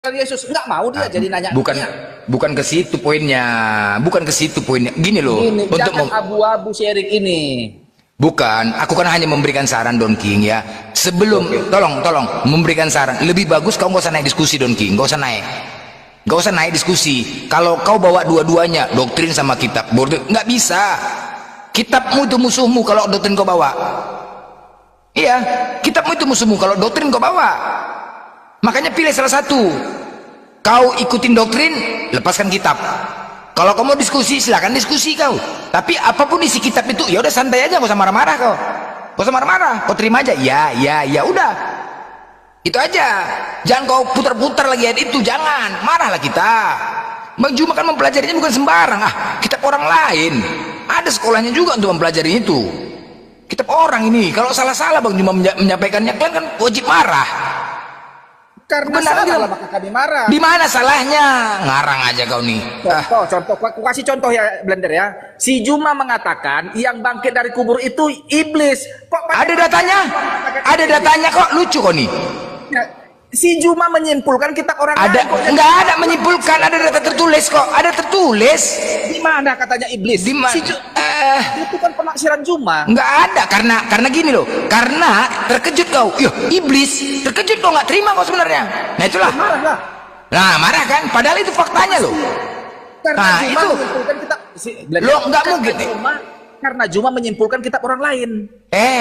Yesus, nggak mau dia jadi nanya. Bukan ke situ poinnya, bukan ke situ poinnya. Gini loh, Ini untuk jangan abu-abu sharing ini. bukan, aku kan hanya memberikan saran Don King ya. Sebelum, tolong memberikan saran. Lebih bagus kau nggak usah naik diskusi Don King, nggak usah naik diskusi. Kalau kau bawa dua-duanya, doktrin sama kitab, nggak bisa. Kitabmu itu musuhmu kalau doktrin kau bawa. Iya, kitabmu itu musuhmu kalau doktrin kau bawa. Makanya pilih salah satu. Kau ikutin doktrin, lepaskan kitab. Kalau kau mau diskusi, silakan diskusi kau. Tapi apapun isi kitab itu, ya udah santai aja, gak usah marah-marah kau. Gak usah marah-marah, kau terima aja. Ya udah. Itu aja. Jangan kau putar-putar lagi ayat itu, jangan. Marahlah kita. Bang Juma kan mempelajarinya bukan sembarang. Kitab orang lain. Ada sekolahnya juga untuk mempelajari itu. Kitab orang ini. Kalau salah-salah Bang Juma menyampaikannya, kalian kan wajib marah. Karena benar salah maka kami marah. Di mana salahnya? Ngarang aja kau nih. Contoh, aku kasih contoh ya Blender ya. Si Juma mengatakan yang bangkit dari kubur itu iblis. Kok ada datanya? Ada datanya kok, lucu kok nih. Ya, si Juma menyimpulkan kitab orang ada lain. Enggak ada menyimpulkan, ada data tertulis kok. Ada tertulis. Di mana katanya iblis? Di mana? Itu kan penafsiran Juma. Enggak ada, karena gini loh. Karena terkejut kau. Yo, iblis. Terkejut kau, nggak terima kau sebenarnya. Nah itulah. Marah. Nah, marah kan? Padahal itu faktanya loh. Karena nah, Juma itu menyimpulkan kitab lo nggak mungkin. Karena Juma menyimpulkan kitab orang lain.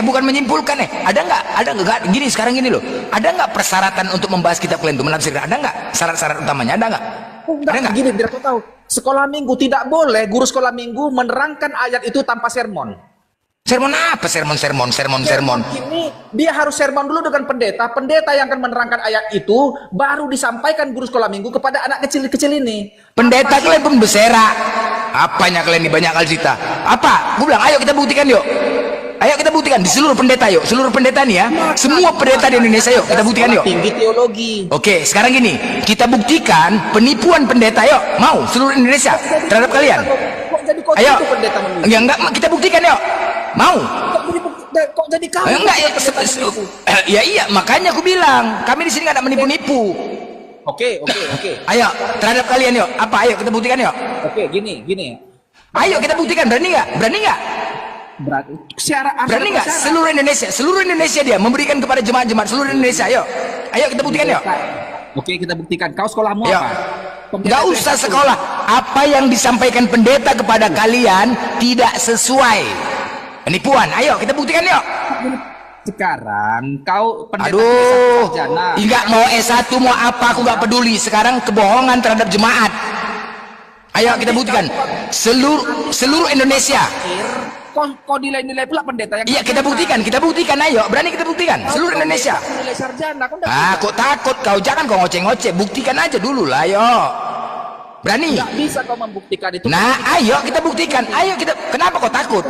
Bukan menyimpulkan Ada nggak? Gini sekarang gini loh. Ada nggak persyaratan untuk membahas kitab kalian itu menafsirkan? Ada nggak? Syarat-syarat utamanya ada nggak? Ada nggak? Gini, biar aku tahu. Sekolah minggu tidak boleh guru sekolah minggu menerangkan ayat itu tanpa sermon. Sermon apa? Sermon. Ini dia harus sermon dulu dengan pendeta. Pendeta yang akan menerangkan ayat itu baru disampaikan guru sekolah minggu kepada anak kecil-kecil ini. Pendeta kalian pun berserak. Apanya kalian ini banyak kali cerita? Apa? Gue bilang, ayo kita buktikan yuk. Ayo kita buktikan di seluruh pendeta yuk. Seluruh pendeta nih ya. Semua pendeta di Indonesia yuk kita buktikan yuk. Tinggi teologi. Oke, sekarang gini, kita buktikan penipuan pendeta yuk. Mau seluruh Indonesia terhadap kalian. Ayo. Enggak, kita buktikan yuk. Mau? Kok jadi kamu? Enggak ya. Iya, makanya aku bilang, kami di sini nggak ada menipu-nipu. Oke. Ayo, terhadap kalian yuk. Apa? Ayo kita buktikan yuk. Oke, gini. Ayo kita buktikan, berani nggak? Berani nggak? Seluruh Indonesia dia memberikan kepada jemaat-jemaat seluruh Indonesia. Ayo kita buktikan yuk. Oke, kita buktikan. Kau sekolahmu apa? Nggak usah sekolah. Apa yang disampaikan pendeta kepada kalian tidak sesuai. Penipuan. Ayo kita buktikan yuk. Sekarang kau pendeta sarjana. Enggak mau S1 mau apa aku nggak peduli. Sekarang kebohongan terhadap jemaat. Ayo kita buktikan. Seluruh Indonesia. Kok nilai-nilai pula pendeta yang iya kita buktikan ayo, berani kita buktikan seluruh Indonesia. Nilai sarjana kok takut kau, jangan kau ngoceh-ngoceh, buktikan aja dulu lah, ayo. Berani? Nggak bisa kau membuktikan itu. Nah, ayo kita buktikan. Kenapa kau takut?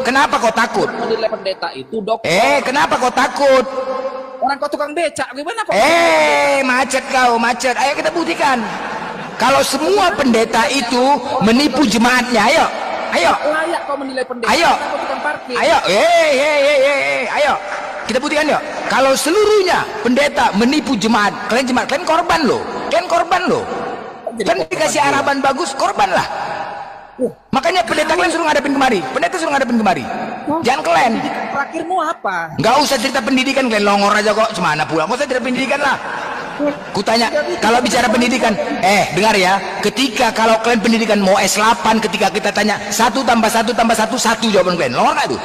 Kenapa kau takut? Menilai pendeta itu dokter. Kenapa kau takut? Orang kau tukang becak, gimana kau? Macet. Ayo kita buktikan. Kalau semua pendeta itu menipu jemaatnya, ayo. Layak kau menilai pendeta. Ayo. Kita buktikan yuk. Kalau seluruhnya pendeta menipu jemaat, kalian korban loh. Kan dikasih arahan bagus, korban lah. Makanya pendeta kalian suruh ngadepin kemari. Jangan kalian. Terakhirmu apa? Nggak usah cerita pendidikan, kalian longor aja kok. Cemana pula? Nggak usah cerita pendidikan lah. Kutanya, kalau bicara pendidikan, dengar ya, ketika kalau kalian pendidikan mau S8, ketika kita tanya 1 tambah 1 tambah 1, 1 jawaban kalian, longor nggak itu?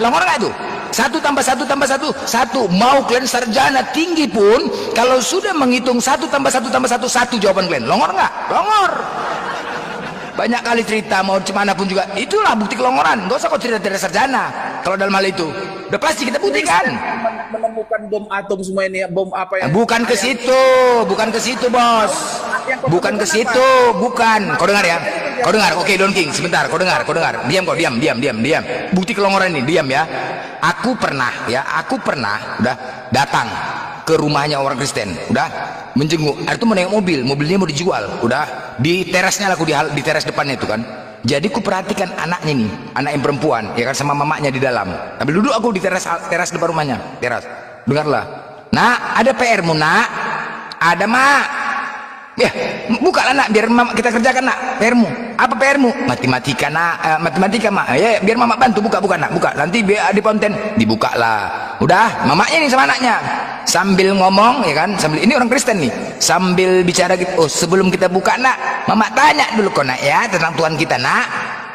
Longor nggak itu? 1 tambah 1 tambah 1, 1. Mau kalian sarjana tinggi pun, kalau sudah menghitung 1 tambah 1 tambah 1, 1 jawaban kalian, longor nggak? Longor. Banyak kali cerita, mau cemana pun juga, itulah bukti kelongoran. Nggak usah kau cerita sarjana kalau dalam hal itu. Udah pasti kita buktikan. Menemukan bom atom semua ini, bom apa yang bukan ke situ bos. Bukan ke situ, bukan. Kau dengar ya? Kau dengar? Oke, Don King, sebentar. Kau dengar. Diam kau, diam. Bukti kelongoran ini, diam ya. Aku pernah udah datang ke rumahnya orang Kristen, udah menjenguk. Itu menengok mobilnya mau dijual, udah di terasnya lah, di teras depannya itu kan. Jadi ku perhatikan anaknya nih, anak yang perempuan, ya kan, sama mamanya di dalam. Tapi duduk aku di teras depan rumahnya, teras. Dengarlah. Nak, ada PR-mu, Nak? Ada, Mak. Ya, buka lah, Nak, biar Mama kita kerjakan, Nak. PR-mu. Apa PR-mu? Matematika, Nak. Matematika, Mak. Ya, biar Mama bantu buka, Nak. Buka. Nanti biar di konten dibuka lah. Udah, mamanya nih sama anaknya. Sambil ngomong, ya kan? Sambil ini orang Kristen nih. Sambil bicara gitu. Oh, sebelum kita buka, Nak, Mama tanya dulu kok, Nak, ya, tentang Tuhan kita, Nak.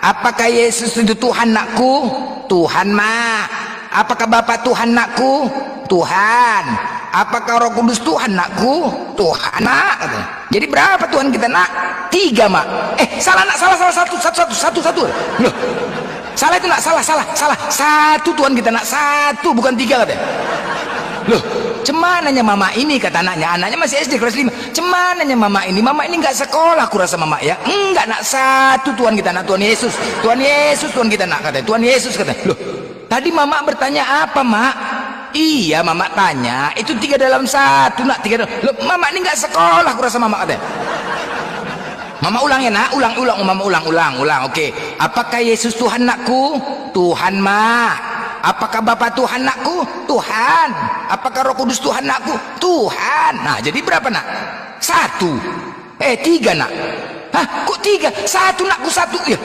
Apakah Yesus itu Tuhan, Nakku? Tuhan, Mak. Apakah Bapa Tuhan, Nakku? Tuhan. Apakah Roh Kudus Tuhan, Nakku? Tuhan, Nak. Jadi berapa Tuhan kita, Nak? 3, Mak. Salah, Nak. Salah. Satu. Loh. Salah itu, Nak. Salah. Satu Tuhan kita, Nak. 1, bukan 3, katanya. Loh, cemananya Mama ini, kata anaknya masih SD kelas 5. Cemananya Mama ini nggak sekolah, aku rasa Mama ya. Enggak, Nak. 1 Tuhan kita, Nak. Tuhan Yesus Tuhan kita, Nak, katanya. Tuhan Yesus, katanya. Loh, tadi Mama bertanya apa, Mak? Iya, Mama tanya, itu 3 dalam 1, Nak. 3 dalam. Loh, Mama ini nggak sekolah, aku rasa Mama, katanya. Mama ulang ya, Nak. Ulang. Mama ulang. Oke. Apakah Yesus Tuhan, Nakku? Tuhan, Mak. Apakah Bapa Tuhan, Nakku? Tuhan. Apakah Roh Kudus Tuhan, Nakku? Tuhan. Nah, jadi berapa, Nak? 1. 3, Nak. Hah, kok 3? 1, Nakku, 1. Ya.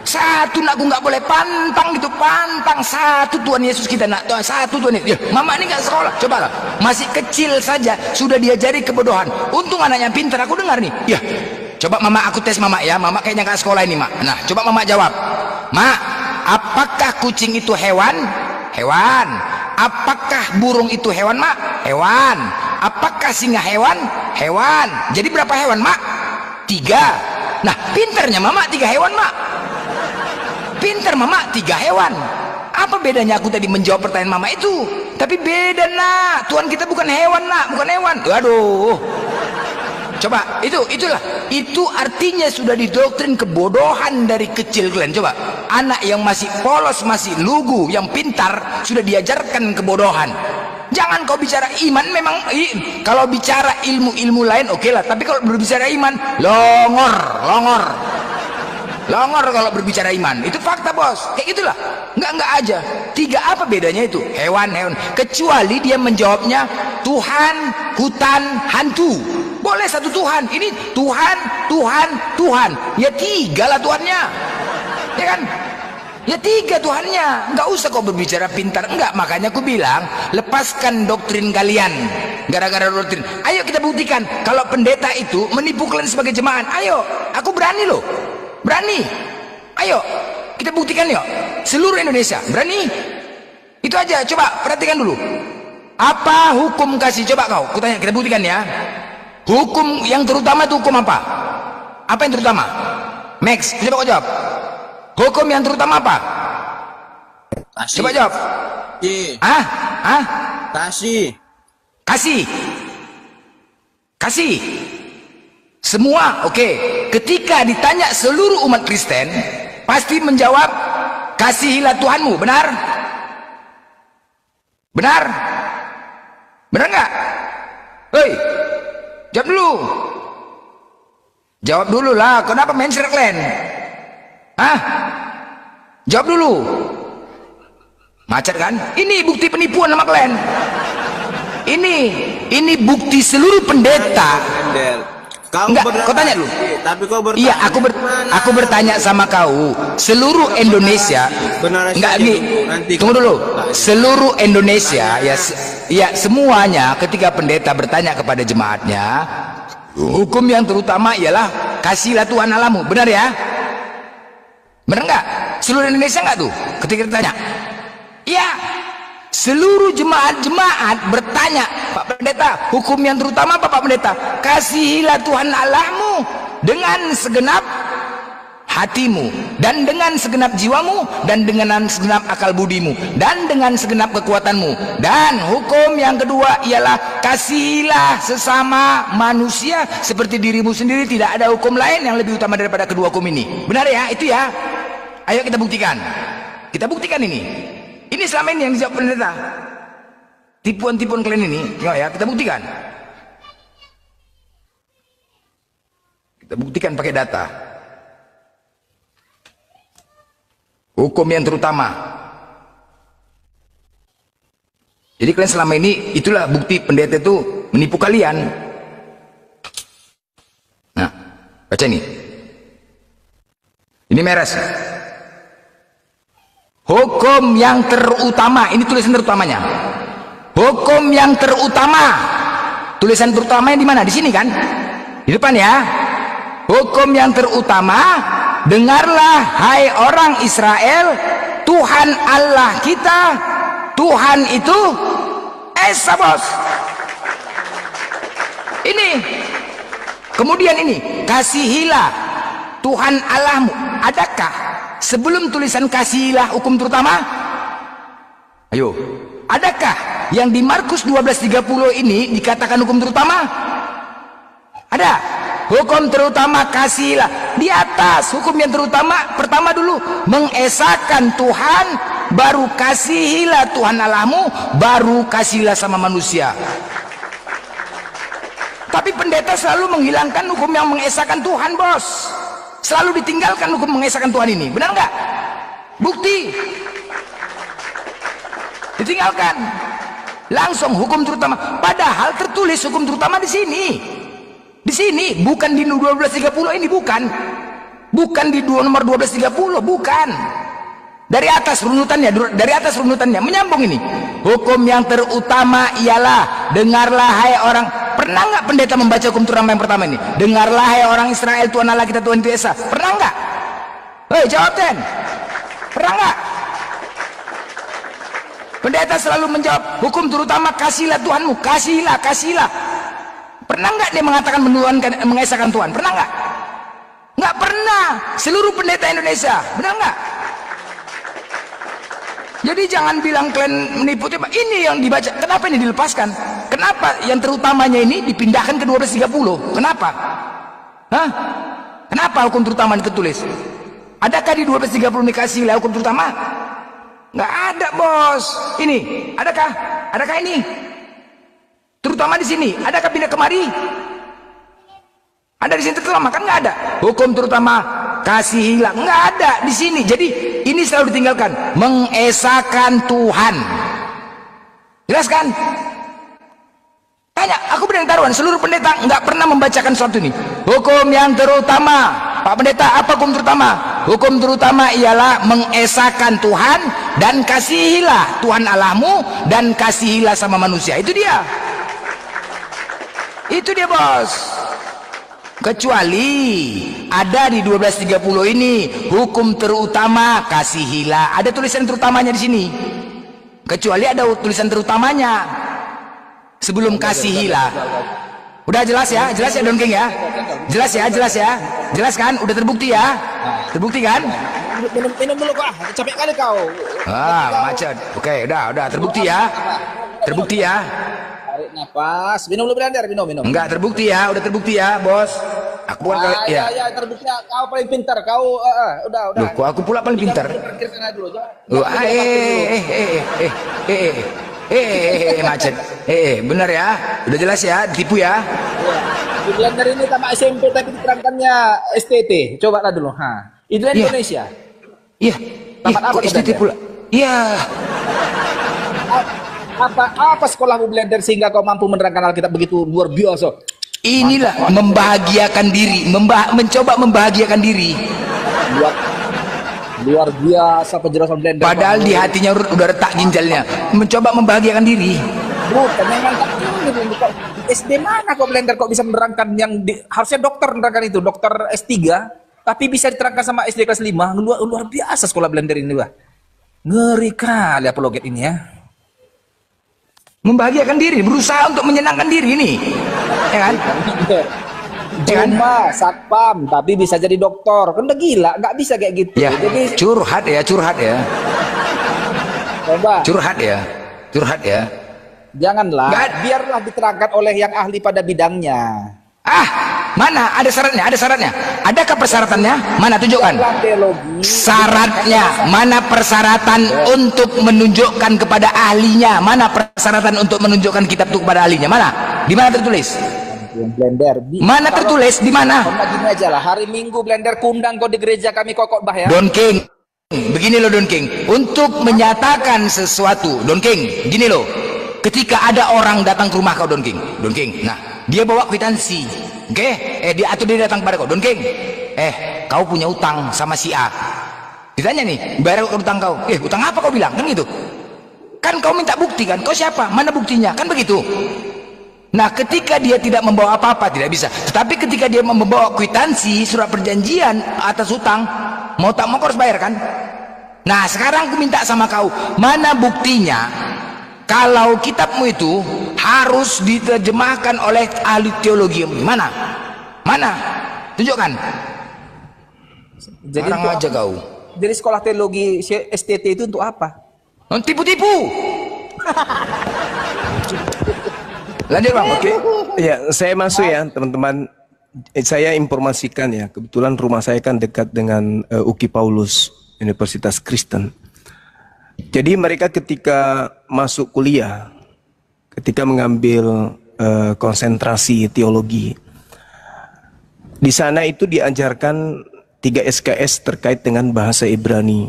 1, Nakku, nggak boleh pantang gitu, pantang. 1 Tuhan Yesus kita, Nak. 1 Tuhan Yesus. Ya, Mama ini nggak sekolah. Coba lah, masih kecil saja sudah diajari kebodohan. Untung anaknya pintar, aku dengar nih. Ya, coba Mama, aku tes Mama ya. Mama kayaknya nggak sekolah ini, Mak. Nah, coba Mama jawab. Mak, apakah kucing itu hewan? Hewan. Apakah burung itu hewan, Mak? Hewan. Apakah singa hewan? Hewan. Jadi berapa hewan, Mak? 3. Nah, pinternya Mama 3 hewan, Mak. Pinter Mama 3 hewan. Apa bedanya aku tadi menjawab pertanyaan Mama itu? Tapi beda, Nak. Tuhan kita bukan hewan, Nak. Bukan hewan. Waduh. Coba, itulah. Itu artinya sudah didoktrin kebodohan dari kecil kalian. Coba, anak yang masih polos, masih lugu, yang pintar, sudah diajarkan kebodohan. Jangan kau bicara iman, memang kalau bicara ilmu-ilmu lain oke lah. Tapi kalau berbicara iman, longor kalau berbicara iman. Itu fakta, Bos. Kayak gitulah. Enggak aja. 3 apa bedanya itu? Hewan. Kecuali dia menjawabnya Tuhan, hutan, hantu. Boleh 1 Tuhan. Ini Tuhan. Ya 3 lah Tuhannya. Ya kan? Ya 3 Tuhannya. Enggak usah kau berbicara pintar. Enggak. Makanya aku bilang, lepaskan doktrin kalian. Gara-gara doktrin. Ayo kita buktikan. Kalau pendeta itu menipu kalian sebagai jemaat. Ayo. Aku berani loh. Berani. Ayo. Kita buktikan yuk. Seluruh Indonesia. Berani. Itu aja. Coba perhatikan dulu. Apa hukum kasih? Coba kau. Kutanya. Kita buktikan ya. Hukum yang terutama itu hukum apa? Apa yang terutama? Max, coba kau jawab. Hukum yang terutama apa? Kasih. Coba jawab. Kasih. Semua, oke. Ketika ditanya seluruh umat Kristen, pasti menjawab, kasihilah Tuhanmu. Benar? Benar nggak? Hei, jawab dulu lah. Kenapa main circlen? Jawab dulu. Macet kan? Ini bukti penipuan sama kalian. Ini bukti seluruh pendeta. Enggak, kau tanya dulu. Tapi kau bertanya. Iya, aku bertanya sama kau. Seluruh Indonesia. Enggak, tunggu dulu. Seluruh Indonesia ya semuanya ketika pendeta bertanya kepada jemaatnya, hukum yang terutama ialah kasihlah Tuhan Allahmu. Benar ya? Benar enggak? Seluruh Indonesia enggak tuh ketika ditanya? Iya. Seluruh jemaat bertanya, Pak Pendeta, hukum yang terutama apa, Pak Pendeta? Kasihilah Tuhan Allahmu dengan segenap hatimu, dan dengan segenap jiwamu, dan dengan segenap akal budimu, dan dengan segenap kekuatanmu. Dan hukum yang kedua ialah kasihilah sesama manusia seperti dirimu sendiri. Tidak ada hukum lain yang lebih utama daripada kedua hukum ini. Benar ya? Itu ya? Ayo kita buktikan. Kita buktikan ini. Ini selama ini yang dijawab pendeta. Tipuan-tipuan kalian ini, tengok ya, kita buktikan. Kita buktikan pakai data. Hukum yang terutama. Jadi kalian selama ini, itulah bukti pendeta itu menipu kalian. Nah, baca ini. Ini meres. Hukum yang terutama, ini tulisan terutamanya. Hukum yang terutama. Tulisan terutamanya di mana? Di sini kan? Di depan ya. Hukum yang terutama, dengarlah hai orang Israel, Tuhan Allah kita, Tuhan itu Esa, bos. Ini. Kemudian ini, kasihilah Tuhan Allahmu. Adakah sebelum tulisan kasihilah hukum terutama? Ayo. Adakah yang di Markus 12:30 ini dikatakan hukum terutama? Ada. Hukum terutama kasihilah. Di atas hukum yang terutama, pertama dulu mengesahkan Tuhan, baru kasihilah Tuhan Allahmu, baru kasihilah sama manusia. Tapi pendeta selalu menghilangkan hukum yang mengesahkan Tuhan, bos. Selalu ditinggalkan hukum mengesahkan Tuhan ini. Benar nggak? Bukti. Ditinggalkan. Langsung hukum terutama. Padahal tertulis hukum terutama di sini. Di sini, bukan di 12:30 ini, bukan. Bukan di nomor 12:30, bukan. Dari atas runutannya, menyambung ini. Hukum yang terutama ialah, dengarlah hai orang. Pernah nggak pendeta membaca hukum terutama yang pertama ini? Dengarlah hai orang Israel, Tuhan Allah kita, Tuhan itu Esa. Pernah nggak? Hei, jawab, Den. Pernah nggak? Pendeta selalu menjawab, hukum terutama kasihilah Tuhanmu, kasihilah, kasihilah. Pernah nggak dia mengatakan mengesahkan Tuhan? Pernah nggak? Nggak pernah. Seluruh pendeta Indonesia, benar nggak? Jadi jangan bilang kalian menipu. Ini yang dibaca. Kenapa ini dilepaskan? Kenapa yang terutamanya ini dipindahkan ke 12:30? Kenapa? Hah? Kenapa hukum terutama ditulis? Adakah di 12:30 dikasih hukum terutama? Nggak ada, bos. Ini, adakah? Adakah ini? Terutama di sini. Adakah pindah kemari? Ada di sini terutama, kan nggak ada. Hukum terutama kasihilah, nggak ada di sini. Jadi ini selalu ditinggalkan. Mengesahkan Tuhan. Jelas kan? Tanya, aku berani taruhan, seluruh pendeta nggak pernah membacakan suatu ini. Hukum yang terutama, Pak Pendeta, apa hukum terutama? Hukum terutama ialah mengesahkan Tuhan dan kasihilah Tuhan Allahmu dan kasihilah sama manusia. Itu dia. Itu dia, bos. Kecuali ada di 12:30 ini hukum terutama kasihilah. Ada tulisan terutamanya di sini. Kecuali ada tulisan terutamanya sebelum kasihilah. Udah jelas ya? Jelas ya, Don King ya? Jelas ya? Jelas ya? Jelas kan? Udah terbukti ya? Terbukti kan? Minum dulu kok. Capek kali kau. Macet. Oke, udah terbukti ya? Terbukti ya? Tarik napas. Minum dulu, Blender. Minum. Enggak terbukti ya? Udah terbukti ya, bos? Aku bukan ya terbukti. Kau paling pintar. Kau udah. Loh, kok aku pula paling pintar? Parkir sana dulu. Macet. Benar ya? Udah jelas ya? Ditipu ya? Di Blender ini sama SMP tapi diterangkannya STT. Coba lah dulu. Itu Indonesia. Iya. Tamat apa kok STT pula? Iya. Apa sekolahmu Blender sehingga kau mampu menerangkan Alkitab begitu luar biasa? Inilah membahagiakan diri, mencoba membahagiakan diri. Luar biasa penjelasan Blender. Padahal di hatinya udah retak ginjalnya. Mencoba membahagiakan diri. Bukan yang mantap ini. SD mana kok Blender kok bisa menerangkan yang harusnya dokter menerangkan itu, dokter S3, tapi bisa diterangkan sama SD kelas 5. Luar biasa sekolah Blender ini, Wah. Ngeri kali apologet ini ya. Membahagiakan diri, berusaha untuk menyenangkan diri ini. Ya kan? Cuma satpam tapi bisa jadi dokter, kan udah gila, nggak bisa kayak gitu. Ya, jadi curhat ya. Coba curhat ya. Janganlah, biarlah diterangkan oleh yang ahli pada bidangnya. Mana ada syaratnya? Adakah persyaratannya? Mana tunjukkan syaratnya? Mana persyaratan untuk menunjukkan kepada ahlinya? Mana persyaratan untuk menunjukkan kitab itu kepada ahlinya? Mana? Di mana tertulis? Blender. Mana tertulis? Di mana? Gini aja lah, hari Minggu Blender kundang kau di gereja kami kok khotbah ya. Don King, begini loh Don King. Untuk menyatakan sesuatu, Don King, gini loh. ketika ada orang datang ke rumah kau Don King, nah dia bawa kwitansi, oke? Dia datang pada kau, Don King, kau punya utang sama si A. Ditanya nih, bayar utang kau, utang apa kau bilang, kan gitu? Kan kau minta bukti kan, kau siapa, mana buktinya, kan begitu. Nah ketika dia tidak membawa apa-apa, tidak bisa. Tetapi ketika dia membawa kwitansi, surat perjanjian atas utang, mau tak mau kau harus bayar kan. Nah sekarang aku minta sama kau, mana buktinya kalau kitabmu itu harus diterjemahkan oleh ahli teologi? Mana tunjukkan. Jadi Orang aja kau. Jadi sekolah teologi STT itu untuk apa? Tipu-tipu. Lanjut Bang. Oke, ya saya masuk ya teman-teman. Saya informasikan ya, kebetulan rumah saya kan dekat dengan UKI Paulus, Universitas Kristen. Jadi mereka ketika masuk kuliah, ketika mengambil konsentrasi teologi, di sana itu diajarkan 3 SKS terkait dengan bahasa Ibrani,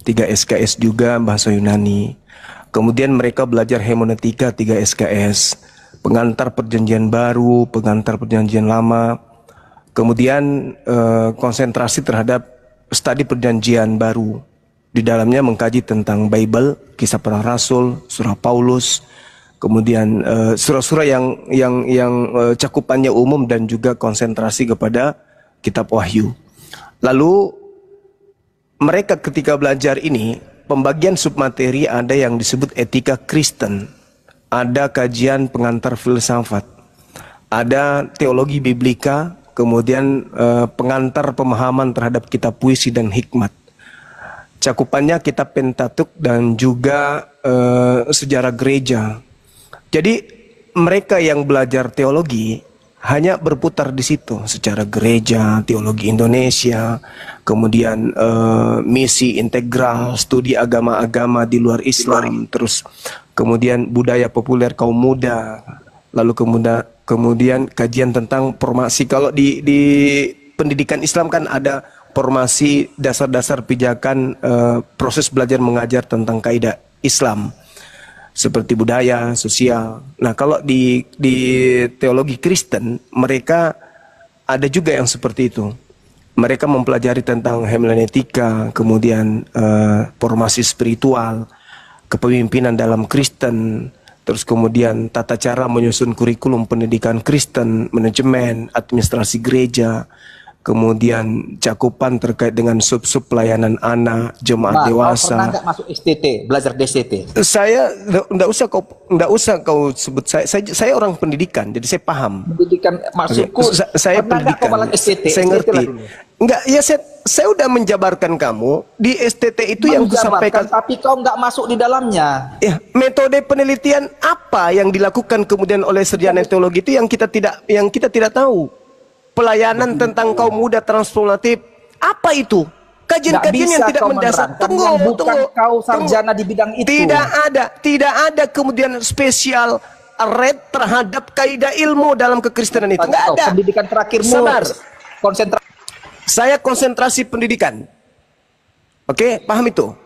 3 SKS juga bahasa Yunani. Kemudian mereka belajar hermeneutika 3 SKS. Pengantar perjanjian baru, pengantar perjanjian lama, kemudian konsentrasi terhadap studi perjanjian baru. Di dalamnya mengkaji tentang Bible, kisah para rasul, surah Paulus, kemudian surah-surah yang cakupannya umum dan juga konsentrasi kepada kitab Wahyu. Lalu mereka ketika belajar ini, pembagian submateri ada yang disebut etika Kristen. Ada kajian pengantar filsafat, ada teologi biblika, kemudian pengantar pemahaman terhadap kitab puisi dan hikmat. Cakupannya kitab Pentatuk dan juga sejarah gereja. Jadi mereka yang belajar teologi hanya berputar di situ, secara gereja, teologi Indonesia, kemudian misi integral, studi agama-agama di luar Islam, terus kemudian budaya populer kaum muda, lalu kemudian kajian tentang formasi. Kalau di pendidikan Islam kan ada formasi dasar-dasar pijakan proses belajar mengajar tentang kaidah Islam seperti budaya, sosial. Nah kalau di teologi Kristen mereka ada juga yang seperti itu. Mereka mempelajari tentang hermeneutika, kemudian formasi spiritual, kepemimpinan dalam Kristen, terus kemudian tata cara menyusun kurikulum pendidikan Kristen, manajemen, administrasi gereja, kemudian cakupan terkait dengan sub-sub pelayanan anak, jemaat dewasa. Kau pernah nggak masuk STT, belajar di STT? Saya enggak usah kau sebut saya orang pendidikan, jadi saya paham. Pendidikan maksudku. Saya pernah nggak pendidikan. kau belajar STT? Saya ngerti. Enggak, ya saya udah menjabarkan kamu di STT itu yang kusampaikan. Tapi kau nggak masuk di dalamnya. Ya, metode penelitian apa yang dilakukan kemudian oleh sarjana teologi itu yang kita tidak tahu. Pelayanan tentang kaum muda transformatif, apa itu? Kajian-kajian yang tidak mendasar. Tunggu. Kau sarjana di bidang itu. Tidak ada kemudian spesial red terhadap kaidah ilmu dalam kekristenan itu. Enggak ada. Pendidikan terakhirmu. Sabar. Konsentrasi. Saya konsentrasi pendidikan. Oke, paham itu?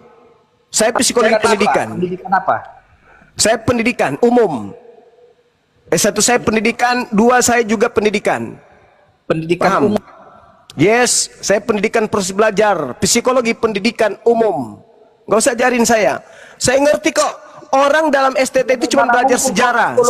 Saya psikologi pendidikan. Pendidikan apa? Saya pendidikan umum. S1 saya pendidikan, 2 saya juga pendidikan. Pendidikan Paham? umum. Yes, saya pendidikan proses belajar, psikologi pendidikan umum. Gak usah ajarin saya. Saya ngerti kok. Orang dalam STT itu cuma belajar sejarah.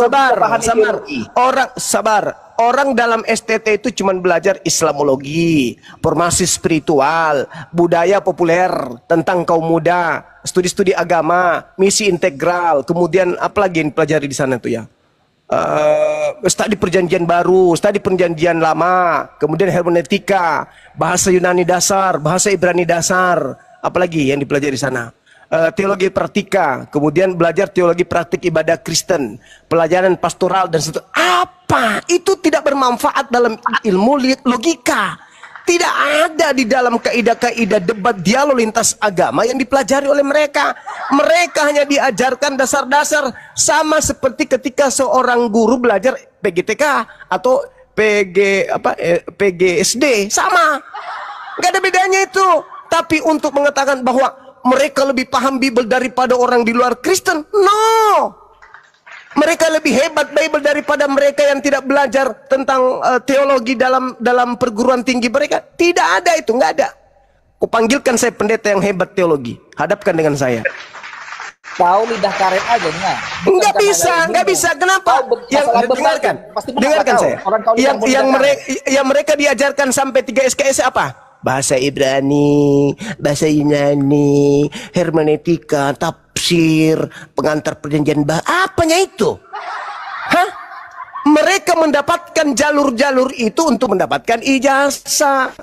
Sabar. Orang dalam STT itu cuma belajar Islamologi, formasi spiritual, budaya populer, tentang kaum muda, studi-studi agama, misi integral, kemudian apa lagi yang dipelajari di sana itu ya? Studi perjanjian baru, studi perjanjian lama, kemudian hermeneutika, bahasa Yunani dasar, bahasa Ibrani dasar, apalagi yang dipelajari di sana? Teologi praktika, kemudian belajar teologi praktik ibadah Kristen, pelajaran pastoral dan seterusnya. Apa? Itu tidak bermanfaat dalam ilmu logika. Tidak ada di dalam kaidah-kaidah debat dialog lintas agama yang dipelajari oleh mereka. Mereka hanya diajarkan dasar-dasar, sama seperti ketika seorang guru belajar PGTK atau PGSD, sama. Nggak ada bedanya itu. Tapi untuk mengatakan bahwa mereka lebih paham Bible daripada orang di luar Kristen, no. Mereka lebih hebat Bible daripada mereka yang tidak belajar tentang teologi dalam perguruan tinggi mereka. Tidak ada itu, nggak ada. Kupanggilkan saya pendeta yang hebat teologi. Hadapkan dengan saya. Kau lidah karet aja nih. Nggak bisa, nggak bisa. Kenapa? Yang dengarkan, dengarkan saya. Yang mereka diajarkan sampai 3 SKS apa? Bahasa Ibrani, bahasa Yunani, hermeneutika, tafsir, pengantar perjanjian apanya itu? Hah? Mereka mendapatkan jalur-jalur itu untuk mendapatkan ijazah.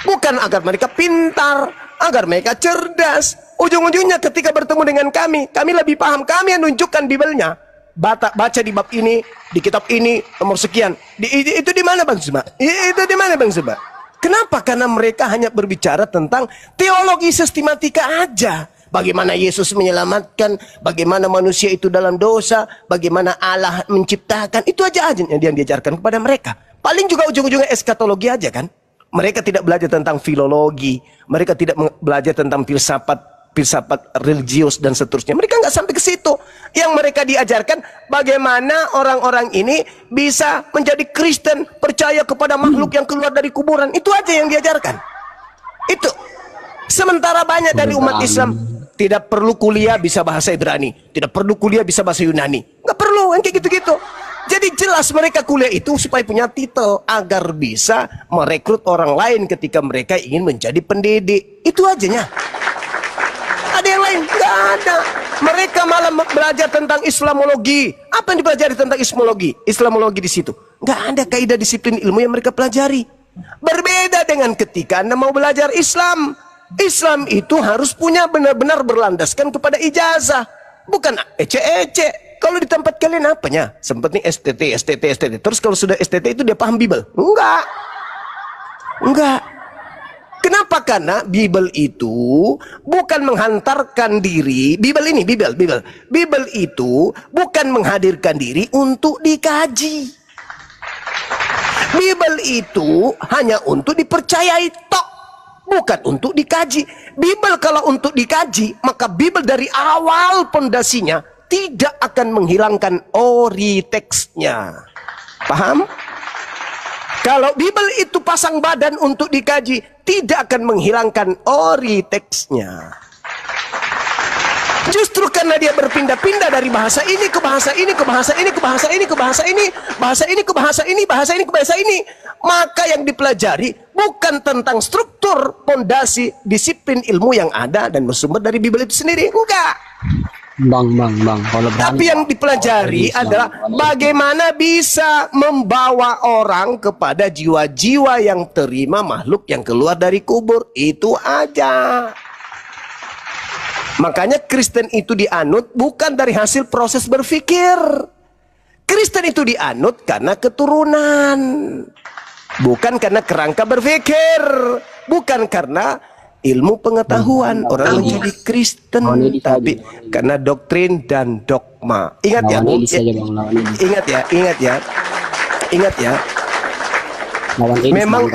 Bukan agar mereka pintar, agar mereka cerdas. Ujung-ujungnya ketika bertemu dengan kami lebih paham. Kami yang nunjukkan Bibelnya. Baca di bab ini, di kitab ini, nomor sekian. Itu di mana Bang Seba? Itu di mana Bang Seba? Kenapa? Karena mereka hanya berbicara tentang teologi sistematika aja. Bagaimana Yesus menyelamatkan, bagaimana manusia itu dalam dosa, bagaimana Allah menciptakan. Itu aja yang diajarkan kepada mereka. Paling juga ujung-ujungnya eskatologi aja kan. Mereka tidak belajar tentang filologi, mereka tidak belajar tentang filsafat religius dan seterusnya. Mereka nggak sampai ke situ. Yang mereka diajarkan bagaimana orang-orang ini bisa menjadi Kristen, percaya kepada makhluk yang keluar dari kuburan. Itu aja yang diajarkan. Itu. Sementara banyak dari umat Islam tidak perlu kuliah bisa bahasa Ibrani, tidak perlu kuliah bisa bahasa Yunani. Nggak perlu yang kayak gitu-gitu. Jadi jelas mereka kuliah itu supaya punya titel agar bisa merekrut orang lain ketika mereka ingin menjadi pendidik. Itu ajanya. Ada yang lain? Nggak ada. Mereka malah belajar tentang Islamologi. Apa yang dipelajari tentang Islamologi di situ? Nggak ada kaidah disiplin ilmu yang mereka pelajari. Berbeda dengan ketika Anda mau belajar Islam. Islam itu harus punya benar-benar berlandaskan kepada ijazah. Bukan ece-ece. Kalau di tempat kalian apanya? Sempat nih STT. Terus kalau sudah STT itu dia paham Bible? Enggak. Enggak. Kenapa? Karena Bible itu bukan menghantarkan diri. Bible itu bukan menghadirkan diri untuk dikaji. Bible itu hanya untuk dipercayai tok, bukan untuk dikaji. Bible kalau untuk dikaji, maka Bible dari awal pondasinya tidak akan menghilangkan ori teksnya. Paham? Kalau Bible itu pasang badan untuk dikaji, tidak akan menghilangkan ori teksnya. Justru karena dia berpindah-pindah dari bahasa ini ke bahasa ini, ke bahasa ini, ke bahasa ini, ke bahasa ini, bahasa ini ke bahasa ini, bahasa ini ke bahasa ini, maka yang dipelajari bukan tentang struktur, pondasi, disiplin ilmu yang ada dan bersumber dari Bible itu sendiri. Enggak. Bang. Tapi yang dipelajari adalah bagaimana bisa membawa orang kepada jiwa-jiwa yang terima makhluk yang keluar dari kubur. Itu aja. Makanya Kristen itu dianut bukan dari hasil proses berpikir. Kristen itu dianut karena keturunan. Bukan karena kerangka berpikir. Bukan karena ilmu pengetahuan. Orang menjadi Kristen tapi karena doktrin dan dogma. Ingat ya, ingat ya. Memang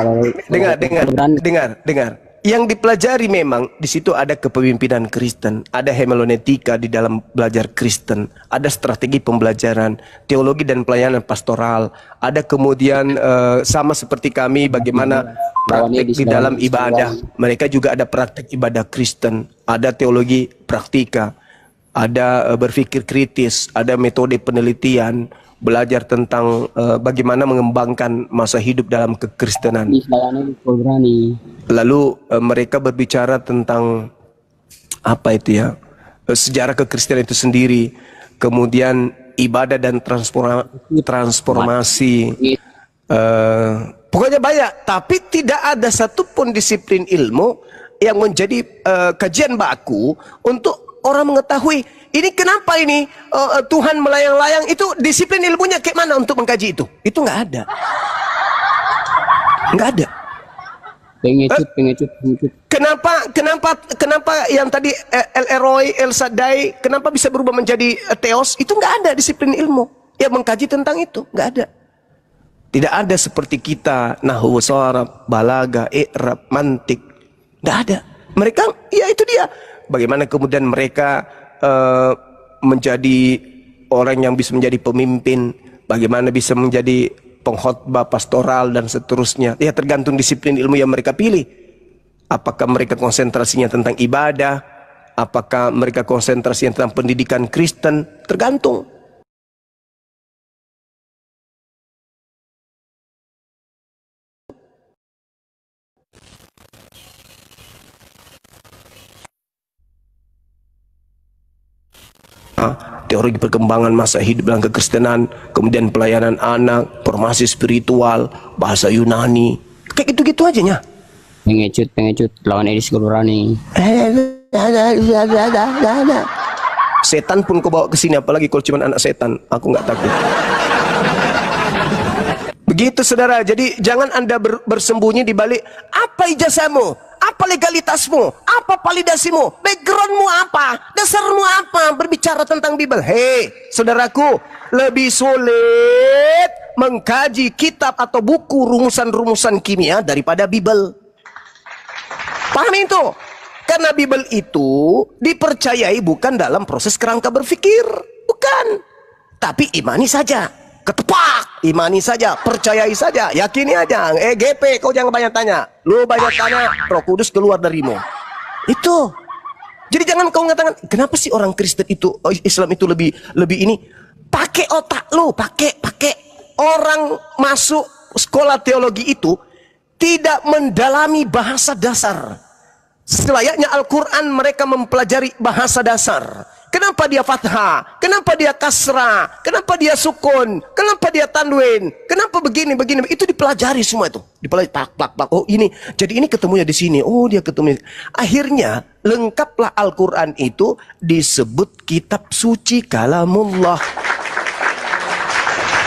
dengar. Yang dipelajari memang di situ ada kepemimpinan Kristen, ada hermeneutika di dalam belajar Kristen, ada strategi pembelajaran, teologi dan pelayanan pastoral, ada kemudian sama seperti kami bagaimana praktek di dalam ibadah. Mereka juga ada praktek ibadah Kristen, ada teologi praktika, ada berpikir kritis, ada metode penelitian, belajar tentang bagaimana mengembangkan masa hidup dalam kekristenan. Lalu mereka berbicara tentang apa itu ya, sejarah kekristenan itu sendiri, kemudian ibadah dan transformasi. Pokoknya banyak, tapi tidak ada satupun disiplin ilmu yang menjadi kajian baku untuk orang mengetahui ini kenapa ini Tuhan melayang-layang. Itu disiplin ilmunya kayak mana untuk mengkaji itu? Itu nggak ada. Nggak ada. Pengecut. Kenapa yang tadi El Elroy, El Shaddai, kenapa bisa berubah menjadi Theos? Itu nggak ada disiplin ilmu yang mengkaji tentang itu. Nggak ada. Tidak ada seperti kita nahwu, sharaf, balaga, i'rab, mantik. Nggak ada. Mereka, ya itu dia. Bagaimana kemudian mereka menjadi orang yang bisa menjadi pemimpin, bagaimana bisa menjadi pengkhotbah pastoral dan seterusnya. Ya tergantung disiplin ilmu yang mereka pilih. Apakah mereka konsentrasinya tentang ibadah, apakah mereka konsentrasinya tentang pendidikan Kristen, tergantung. Teori perkembangan masa hidup dalam kekristenan, kemudian pelayanan anak, formasi spiritual, bahasa Yunani, kayak gitu-gitu aja nya. Pengecut lawan Edis Gulurani. Setan pun kau bawa ke sini, apalagi kalau cuma anak setan, aku nggak takut. Begitu saudara, jadi jangan Anda bersembunyi di balik apa ijazahmu, apa legalitasmu, apa validasimu, backgroundmu apa, dasarmu apa, berbicara tentang Bible. Hei, saudaraku, lebih sulit mengkaji kitab atau buku rumusan-rumusan kimia daripada Bible. Pahami itu? Karena Bible itu dipercayai bukan dalam proses kerangka berpikir, bukan. Tapi imani saja, ketepak, imani saja, percayai saja, yakini aja. GP, kau jangan banyak tanya. Lu banyak tanya, Roh Kudus keluar darimu. Itu. Jadi jangan kau mengatakan, kenapa sih orang Kristen itu, Islam itu lebih ini? Pakai otak lu, pakai. Orang masuk sekolah teologi itu tidak mendalami bahasa dasar. Selayaknya Al-Quran mereka mempelajari bahasa dasar. Kenapa dia fathah? Kenapa dia kasrah? Kenapa dia sukun? Kenapa dia tanwin? Kenapa begini? Itu dipelajari semua itu. Dipelajari plak. Oh ini, jadi ini ketemunya di sini. Oh dia ketemu. Akhirnya lengkaplah Al-Quran itu disebut kitab suci kalamullah.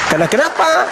Karena kenapa?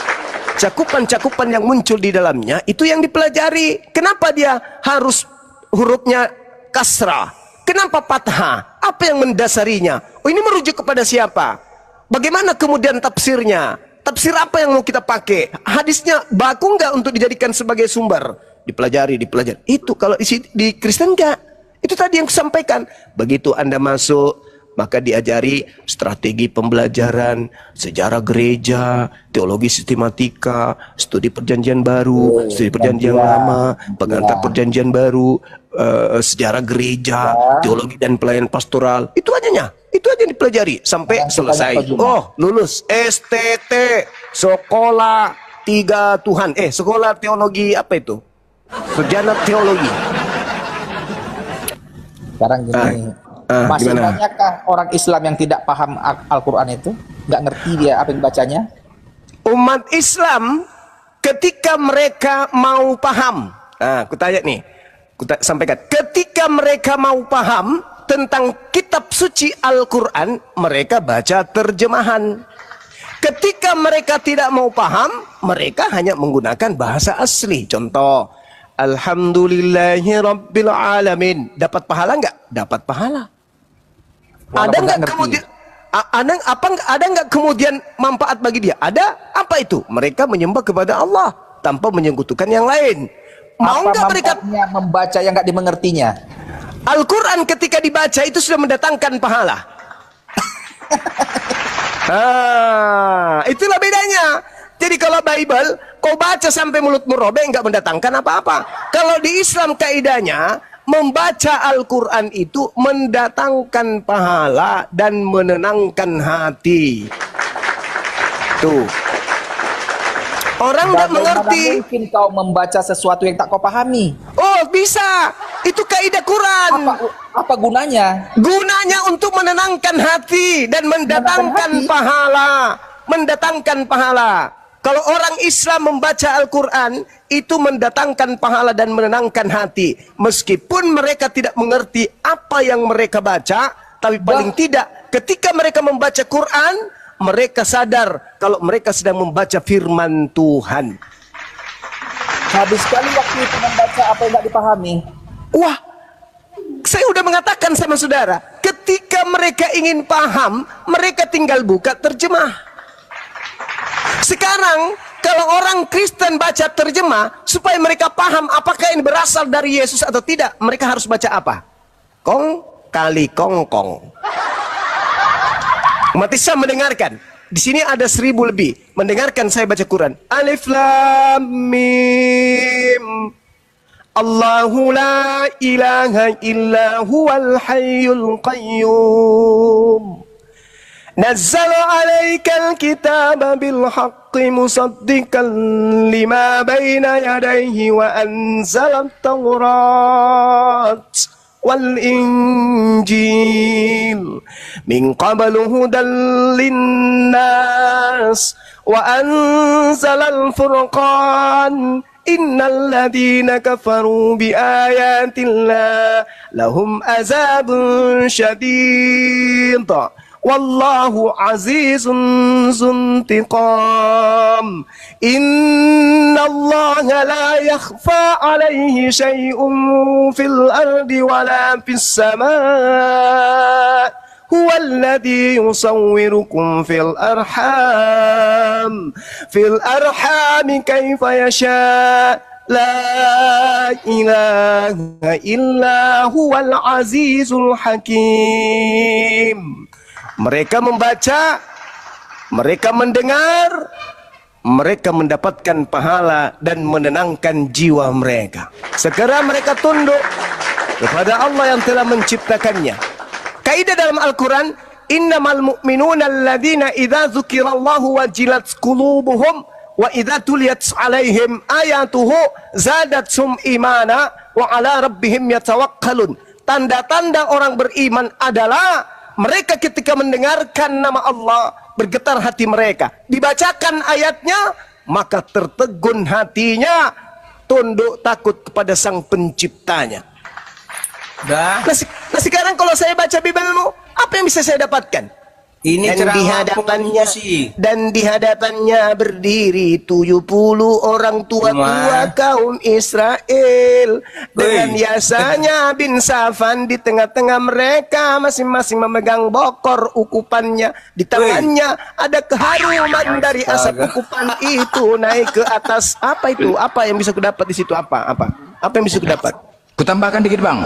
Cakupan-cakupan yang muncul di dalamnya itu yang dipelajari. Kenapa dia harus hurufnya kasrah? Kenapa fathah? Apa yang mendasarinya? Oh ini merujuk kepada siapa? Bagaimana kemudian tafsirnya? Tafsir apa yang mau kita pakai? Hadisnya baku nggak untuk dijadikan sebagai sumber? Dipelajari. Itu kalau di Kristen enggak. Itu tadi yang kusampaikan. Begitu Anda masuk, maka diajari strategi pembelajaran, sejarah gereja, teologi sistematika, studi perjanjian baru, studi perjanjian lama, pengantar perjanjian baru, sejarah gereja, teologi dan pelayanan pastoral. Itu aja yang dipelajari sampai selesai. Oh, lulus STT, sekolah tiga Tuhan. Sekolah teologi apa itu? Sarjana teologi. Sekarang gini. Masih Gimana? banyakkah orang Islam yang tidak paham Al-Quran itu? Nggak ngerti dia apa yang bacanya? Umat Islam ketika mereka mau paham, aku tanya nih, sampaikan, ketika mereka mau paham tentang kitab suci Al-Quran, mereka baca terjemahan. Ketika mereka tidak mau paham, mereka hanya menggunakan bahasa asli. Contoh, Alhamdulillahi Rabbil Alamin. Dapat pahala nggak? Dapat pahala. Ada nggak kemudian? Ada nggak kemudian manfaat bagi dia? Ada. Apa itu? Mereka menyembah kepada Allah tanpa menyekutukan yang lain. Mau nggak mereka membaca yang nggak dimengertinya? Al-Quran ketika dibaca itu sudah mendatangkan pahala. Itulah bedanya. Jadi kalau Bible kau baca sampai mulutmu robek nggak mendatangkan apa-apa. Kalau di Islam kaidahnya membaca Al-Quran itu mendatangkan pahala dan menenangkan hati. Tuh. Orang tidak mengerti. Mungkin kau membaca sesuatu yang tak kau pahami. Oh bisa. Itu kaidah Quran. Apa gunanya? Gunanya untuk menenangkan hati dan mendatangkan pahala. Mendatangkan pahala. Kalau orang Islam membaca Al-Quran, itu mendatangkan pahala dan menenangkan hati. Meskipun mereka tidak mengerti apa yang mereka baca, tapi paling tidak ketika mereka membaca Quran, mereka sadar kalau mereka sedang membaca firman Tuhan. Habis sekali waktu itu membaca apa yang tidak dipahami. Wah, saya sudah mengatakan sama saudara, ketika mereka ingin paham, mereka tinggal buka terjemah. Sekarang kalau orang Kristen baca terjemah supaya mereka paham apakah ini berasal dari Yesus atau tidak, mereka harus baca apa? Kong kali kongkong. Umat Islam mendengarkan. Di sini ada 1000 lebih mendengarkan saya baca Quran. Alif Lam Mim. Allahu la ilaha illa huwal hayyul qayyum. Nazzala 'alaikal kitaba bil haqqi musaddiqan lima baina yadayhi wa anzala at-taurat wal injil min qablu hudan linnas wa anzala al-furqan innal ladina kafaru bi ayatillah lahum azabun syadid wallahu azizun zuntiqam innallaha la yakhfa alaihi syai'un fil ardi wala fis samaa huwa alladhi yusawwirukum fil arham kaifa yasha la ilaha illa huwal azizul hakim. Mereka membaca, mereka mendengar, mereka mendapatkan pahala dan menenangkan jiwa mereka. Segera mereka tunduk kepada Allah yang telah menciptakannya. Kaidah dalam Al-Quran, innamal mu'minuna alladhina idza dzukirallahu wajilat qulubuhum wa idza tuliyat alaihim ayatuhu zadatsum imana wa ala rabbihim yatawakkalun. Tanda-tanda orang beriman adalah mereka ketika mendengarkan nama Allah, bergetar hati mereka. Dibacakan ayatnya, maka tertegun hatinya, tunduk takut kepada sang penciptanya. Dah. Nah sekarang kalau saya baca Bibelmu, apa yang bisa saya dapatkan? Ini Dan di hadapannya, berdiri 70 orang tua kaum Israel dengan Yasanya bin Safan di tengah-tengah mereka, masing-masing memegang bokor ukupannya. Di tangannya ada keharuman dari asap ukupan itu naik ke atas. Apa itu? Apa yang bisa kudapat di situ? Apa yang bisa kudapat? Kutambahkan dikit bang.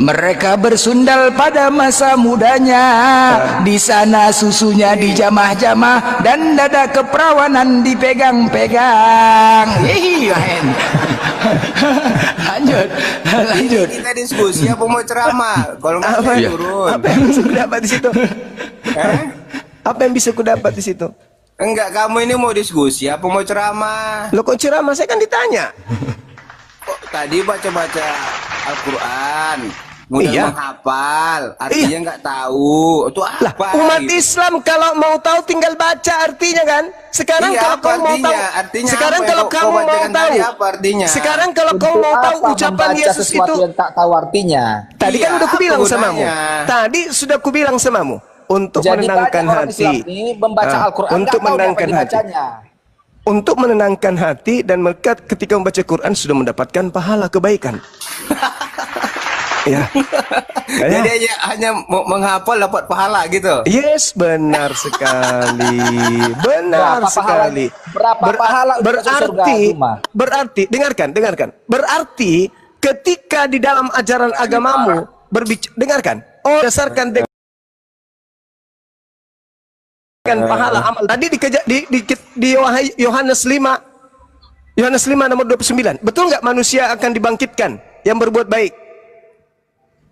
Mereka bersundal pada masa mudanya. Di sana susunya dijamah-jamah dan dada keperawanan dipegang-pegang. Lanjut. Kita diskusi apa mau ceramah? Kalau nggak turun. Apa yang bisa kudapat di situ? Apa yang bisa kudapat di situ? Enggak, kamu ini mau diskusi apa mau ceramah? Lo kok ceramah? Saya kan ditanya. Tadi baca-baca Al-Quran, mudah menghafal, artinya nggak tahu. Itu apa? Lah, umat Islam kalau mau tahu tinggal baca artinya kan. Sekarang kalau kau mau tahu, sekarang kalau kamu mau tahu, sekarang kalau kau mau tahu ucapan Yesus itu, yang tak tahu artinya. Tadi kan udah kubilang samamu. Tadi sudah kubilang samamu untuk menenangkan hati. Membaca Al-Quran untuk menenangkan hati. Untuk menenangkan hati dan mereka ketika membaca Quran sudah mendapatkan pahala kebaikan. Ya. Jadi hanya menghafal dapat pahala gitu. Yes, benar sekali. Benar sekali. Berapa pahala berarti dengarkan. Berarti ketika di dalam ajaran agamamu dengarkan. Berdasarkan dengan pahala amal. Tadi di Yohanes 5 nomor 29. Betul nggak manusia akan dibangkitkan yang berbuat baik?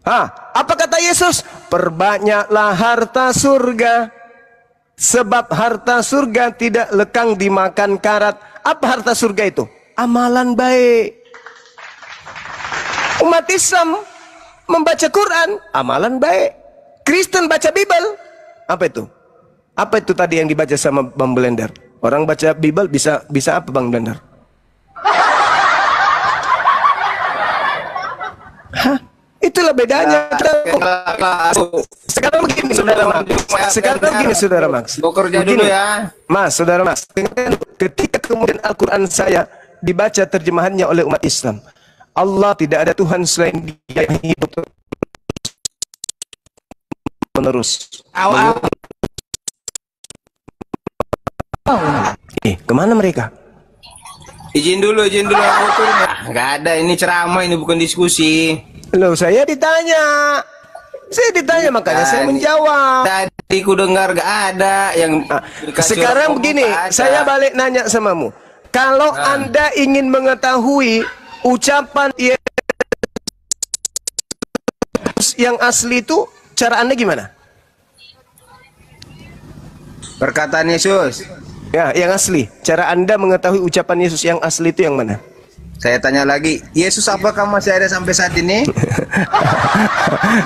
Apa kata Yesus? Perbanyaklah harta surga, sebab harta surga tidak lekang dimakan karat. Apa harta surga itu? Amalan baik. Umat Islam membaca Quran, amalan baik. Kristen baca Bible, apa itu? Apa itu tadi yang dibaca sama Bang Blender? Orang baca Bible bisa apa Bang Blender? Itulah bedanya. Sekarang begini saudara Max. Bekerja dulu ya. Saudara Mas. Ketika kemudian Al-Quran saya dibaca terjemahannya oleh umat Islam, Allah tidak ada Tuhan selain Dia yang hidup menerus. Kemana mereka? Izin dulu aku turun. Nggak ada, ini ceramah, ini bukan diskusi. Loh, saya ditanya makanya saya menjawab. ku dengar gak ada yang dikasih Sekarang orang begini, ngomong, gak ada. saya balik nanya samamu. Kalau Anda ingin mengetahui ucapan Yesus yang asli itu, cara Anda gimana? Perkataan Yesus. Ya, yang asli. Cara Anda mengetahui ucapan Yesus yang asli itu yang mana? Saya tanya lagi, Yesus apakah masih ada sampai saat ini?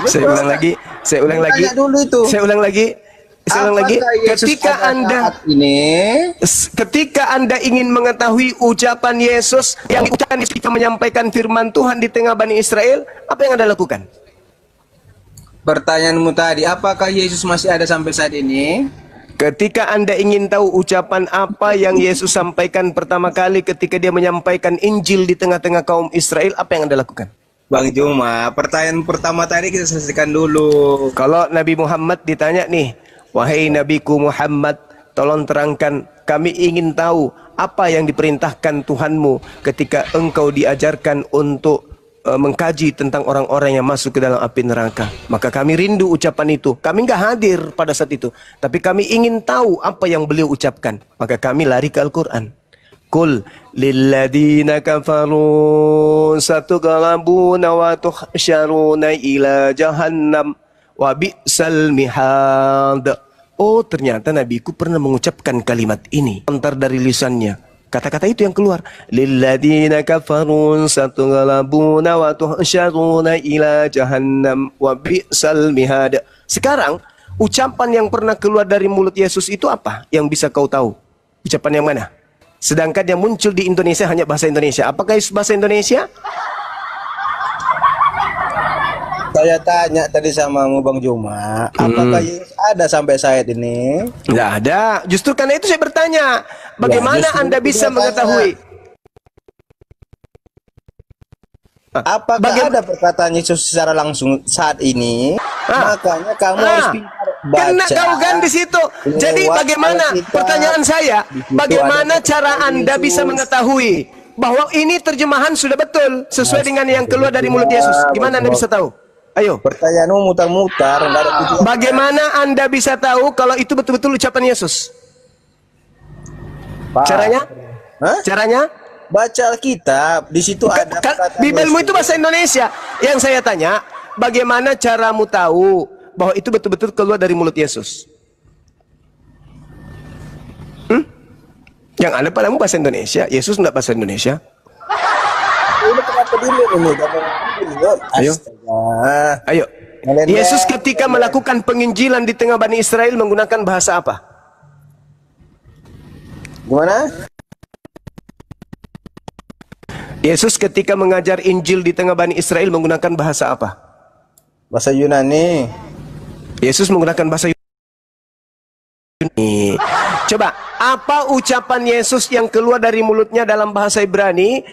Saya ulang lagi. Tanya dulu itu. Saya ulang lagi. Apakah Yesus ada saat ini? Ketika Anda ingin mengetahui ucapan Yesus yang diucapkan ketika menyampaikan firman Tuhan di tengah Bani Israel, apa yang Anda lakukan? Pertanyaanmu tadi, apakah Yesus masih ada sampai saat ini? Ketika Anda ingin tahu ucapan apa yang Yesus sampaikan pertama kali ketika dia menyampaikan Injil di tengah-tengah kaum Israel, apa yang Anda lakukan? Bang Juma, pertanyaan pertama tadi kita selesaikan dulu. Kalau Nabi Muhammad ditanya nih, wahai Nabiku Muhammad, tolong terangkan, kami ingin tahu apa yang diperintahkan Tuhanmu ketika engkau diajarkan untuk mengkaji tentang orang-orang yang masuk ke dalam api neraka. Maka kami rindu ucapan itu. Kami nggak hadir pada saat itu, tapi kami ingin tahu apa yang beliau ucapkan. Maka kami lari ke Al-Quran. Qul lilladina kafaru satughlabuna wa tuhsyaruna ila jahannam wa bi'sal mihad. Oh, ternyata nabiku pernah mengucapkan kalimat ini. Antar dari lisannya. Kata-kata itu yang keluar. Lilladina kafaru satughlabuna wa tuhsyaruna ila jahannam wa bi'sal mihad. Sekarang, ucapan yang pernah keluar dari mulut Yesus itu apa? Yang bisa kau tahu? Ucapan yang mana? Sedangkan yang muncul di Indonesia hanya bahasa Indonesia. Apakah Yesus bahasa Indonesia? Saya tanya tadi sama Bang Juma, apakah Yesus ada sampai saat ini? Tidak ada. Justru karena itu saya bertanya, bagaimana justru Anda itu bisa dia mengetahui? Apakah ada perkataan Yesus secara langsung saat ini? Makanya kamu harus pintar baca. Kena kau kan di situ. Jadi lewat bagaimana? Alkitab. Pertanyaan saya, Di situ bagaimana ada cara perkataan Anda bisa Yesus. mengetahui bahwa ini terjemahan sudah betul sesuai dengan yang keluar dari mulut Yesus? Gimana Anda bisa tahu? Ayo. Pertanyaanmu mutar-mutar, nggak ada tujuan. Bagaimana Anda bisa tahu kalau itu betul-betul ucapan Yesus? Pak. Caranya? Hah? Caranya? Baca Alkitab, di situ ada perkataan Bibelmu Yesus. itu bahasa Indonesia. Yang saya tanya, bagaimana caramu tahu bahwa itu betul-betul keluar dari mulut Yesus? Yang ada padamu bahasa Indonesia, Yesus enggak bahasa Indonesia. Ini kenapa dulu ini? Ayo. Astaga. Ayo. Melenda. Yesus ketika melakukan penginjilan di tengah Bani Israel menggunakan bahasa apa? Gimana? Yesus ketika mengajar Injil di tengah Bani Israel menggunakan bahasa apa? Bahasa Yunani. Yesus menggunakan bahasa Yunani. Coba, apa ucapan Yesus yang keluar dari mulutnya dalam bahasa Ibrani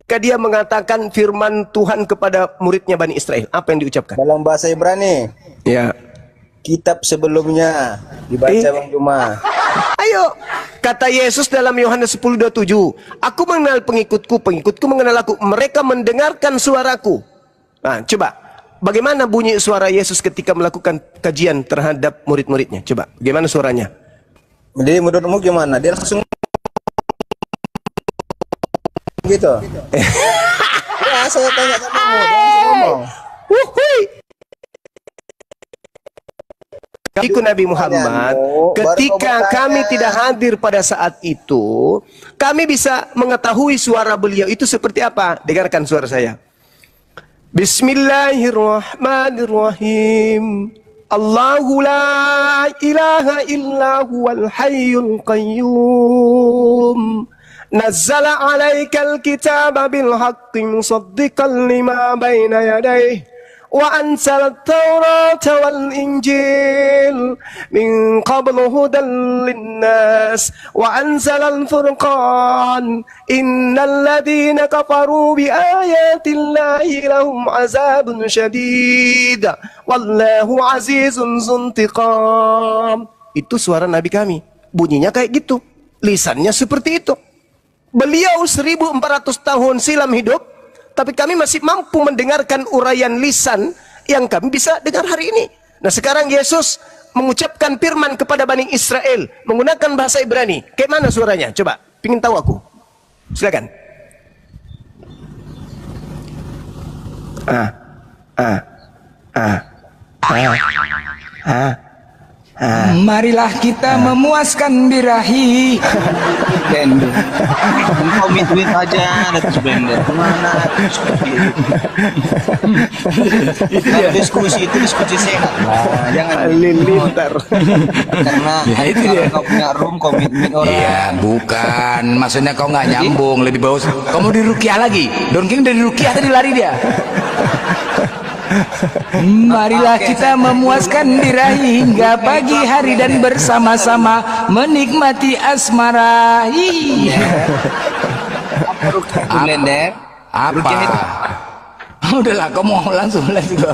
ketika dia mengatakan firman Tuhan kepada muridnya Bani Israel? Apa yang diucapkan? Dalam bahasa Ibrani. Ya. Kitab sebelumnya dibaca Bang Juma. Ayo, kata Yesus dalam Yohanes 10:27, aku mengenal pengikutku, pengikutku mengenal aku, mereka mendengarkan suaraku. Nah, coba, bagaimana bunyi suara Yesus ketika melakukan kajian terhadap murid-muridnya? Coba, bagaimana suaranya? Jadi menurutmu gimana? Dia langsung gitu. Ya, saya tanya sama kamu, dia langsung ngomong. Wuhui. Ikut Nabi Muhammad, ketika kami tidak hadir pada saat itu, kami bisa mengetahui suara beliau itu seperti apa. Dengarkan suara saya. Bismillahirrahmanirrahim. Allahu la ilaha illa huwal hayyul qayyum. Nazzala alaikal kitaba bil haqqi musaddiqan lima baina yadayhi. وأنزل التوراة والإنجيل من قبل هدى للناس وأنزل الفرقان إن الذين كفروا بآيات الله لهم عذاب شديد والله عزيز ذو انتقام. Itu suara Nabi kami, bunyinya kayak gitu, lisannya seperti itu. Beliau 1400 tahun silam hidup, tapi kami masih mampu mendengarkan uraian lisan yang kami bisa dengar hari ini. Nah sekarang Yesus mengucapkan firman kepada Bani Israel menggunakan bahasa Ibrani. Kayak mana suaranya? Coba, pingin tahu aku. Silakan. Marilah kita memuaskan birahi. Blender. Komitmen aja ada blender. Kemana? Kalau diskusi itu diskusi sehat. Nah, jangan Halilintar. karena kalau kau punya room komitmen orang. Iya, bukan. Maksudnya kau nggak nyambung. Lebih bagus. Kamu di Rukiah lagi. Don King dari Rukiah tadi lari dia. Marilah kita memuaskan birahi hingga pagi hari dan bersama-sama menikmati asmara. Apa Rukiah itu blender? Apa? Udahlah, kau mau langsung let's go.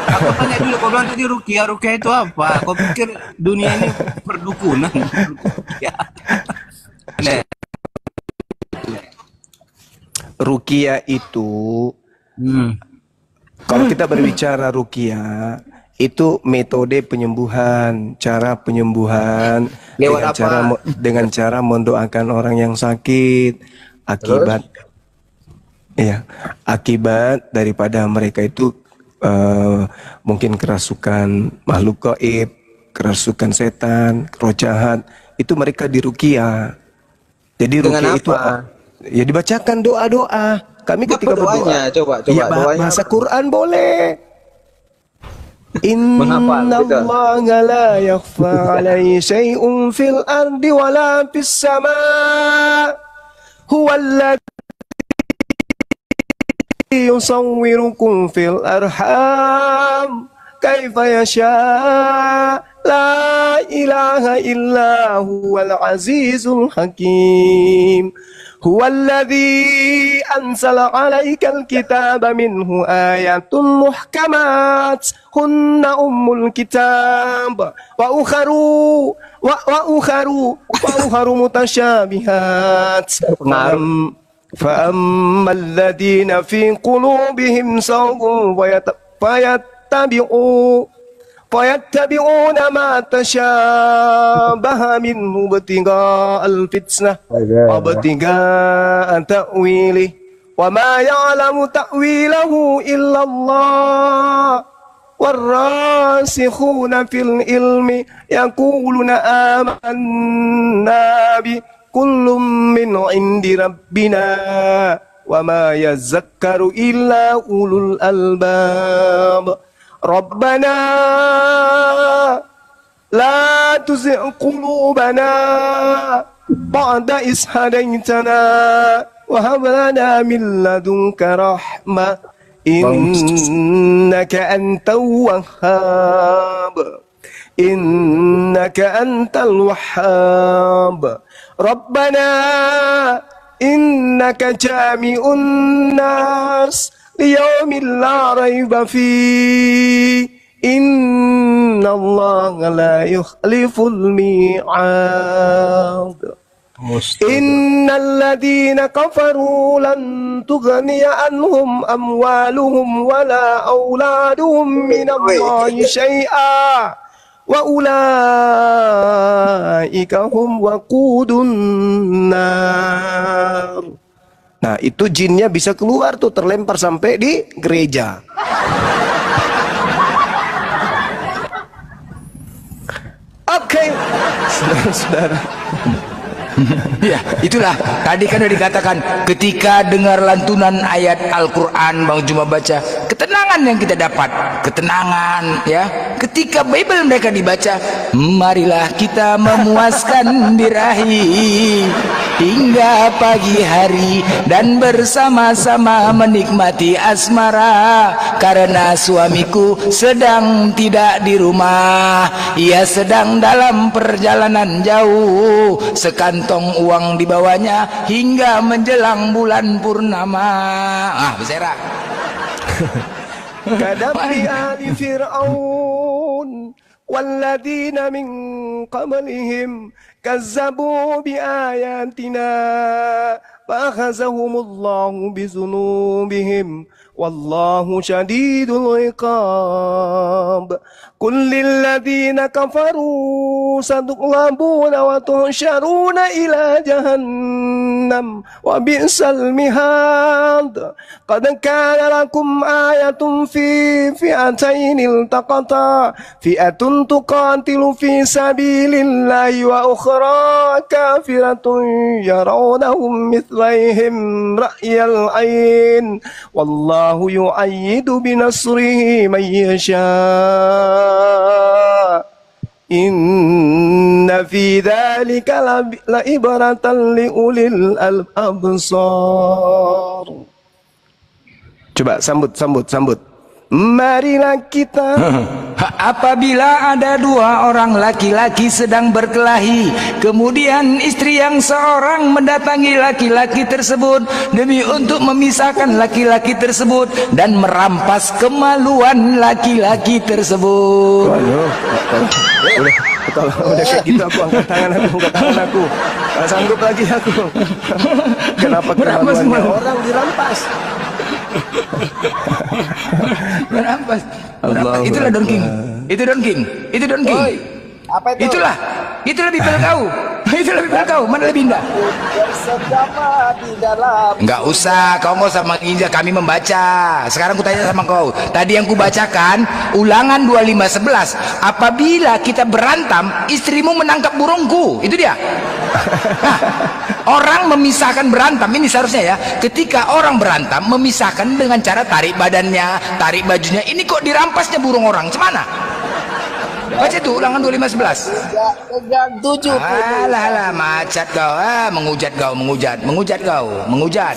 Aku tanya dulu, kau bilang tadi Rukiah itu apa? Kau pikir dunia ini perdukunan? Rukiah. Rukiah itu kalau kita berbicara rukiah itu metode penyembuhan, cara penyembuhan Lewat dengan cara mendoakan orang yang sakit akibat akibat daripada mereka itu mungkin kerasukan makhluk gaib, kerasukan setan, roh jahat, itu mereka dirukiah. Jadi rukiah itu ya dibacakan doa-doa. Kami ketika berdoa, coba ya bahasa Quran boleh. Inna Allah la yakhfa alaihi syai'un fil ardi wala fis sama. Huwa alladhi yusawwirukum fil arham kaifa yasha. La ilaha illa huwal azizul hakim. هو الذي أنزل عليك الكتاب منه آيات محكمات هن أم الكتاب وأخر متشابهات فأما الذين في قلوبهم زيغ فيتبعون ما تشابه منه ابتغاء الفتنة وابتغاء تأويله وما يعلم تأويله إلا الله والراسخون في العلم يقولون آمنا بكل من عند ربنا وما يذكر إلا أولو الألباب ربنا لا تزغ قلوبنا بعد إذ هديتنا وهب لنا من لدنك رحمة إنك أنت الوهاب إنك أنت الوهاب ربنا إنك جامع الناس ليوم لا ريب فيه إن الله لا يخلف الميعاد إن الذين كفروا لن تغني عنهم أموالهم ولا أولادهم من الله شيئا وأولئك هم وقود النار. Nah itu jinnya bisa keluar tuh, terlempar sampai di gereja. Oke, saudara-saudara. Ya, itulah tadi kan udah dikatakan ketika dengar lantunan ayat Al-Quran Bang Juma baca, ketenangan yang kita dapat, ketenangan ya. Ketika Bible mereka dibaca, marilah kita memuaskan birahi hingga pagi hari dan bersama-sama menikmati asmara karena suamiku sedang tidak di rumah, ia sedang dalam perjalanan jauh, sekantong uang dibawanya hingga menjelang bulan purnama. Bersera. Kadabi ali Fir'aun والذين من قبلهم كذبوا بآياتنا فأخذهم الله بذنوبهم wallahu syadidul iqab. Qul lil ladzina kafaru satughlabuna wa tuhsyaruna ila jahannam wa bi'sal mihad. Qad kana lakum ayatun fi fi'atayn iltaqata fi'atun tuqatilu fi sabilillahi wa ukhra kafiratun yarawnahum mithlaihim ra'yal ayn wallahu yu'ayyidu binasrihi man yasha. Inna fi dzalika la ibratan li ulil absar. Coba sambut. Marilah kita. Apabila ada dua orang laki-laki sedang berkelahi, kemudian istri yang seorang mendatangi laki-laki tersebut demi untuk memisahkan laki-laki tersebut dan merampas kemaluan laki-laki tersebut. Waduh, udah kayak gitu aku angkat tangan aku. Nggak sanggup lagi aku. Kenapa kemaluannya orang dirampas? Merampas. Itulah Don King. Itu Don King. Apa itu? Itulah Bibel kau. Itulah Bibel kau. Mana lebih indah? Bersama di dalam. Enggak usah, kau nggak usah menginjak, kami membaca. Sekarang ku tanya sama kau. Tadi yang ku bacakan Ulangan 25:11. Apabila kita berantam, istrimu menangkap burungku. Itu dia. Nah, orang memisahkan berantam ini seharusnya ya. Ketika orang berantam memisahkan dengan cara tarik badannya, tarik bajunya. Ini kok dirampasnya burung orang? Cemana? Baca itu Ulangan 25:11. Pegang 7. Alah, macat kau, menghujat.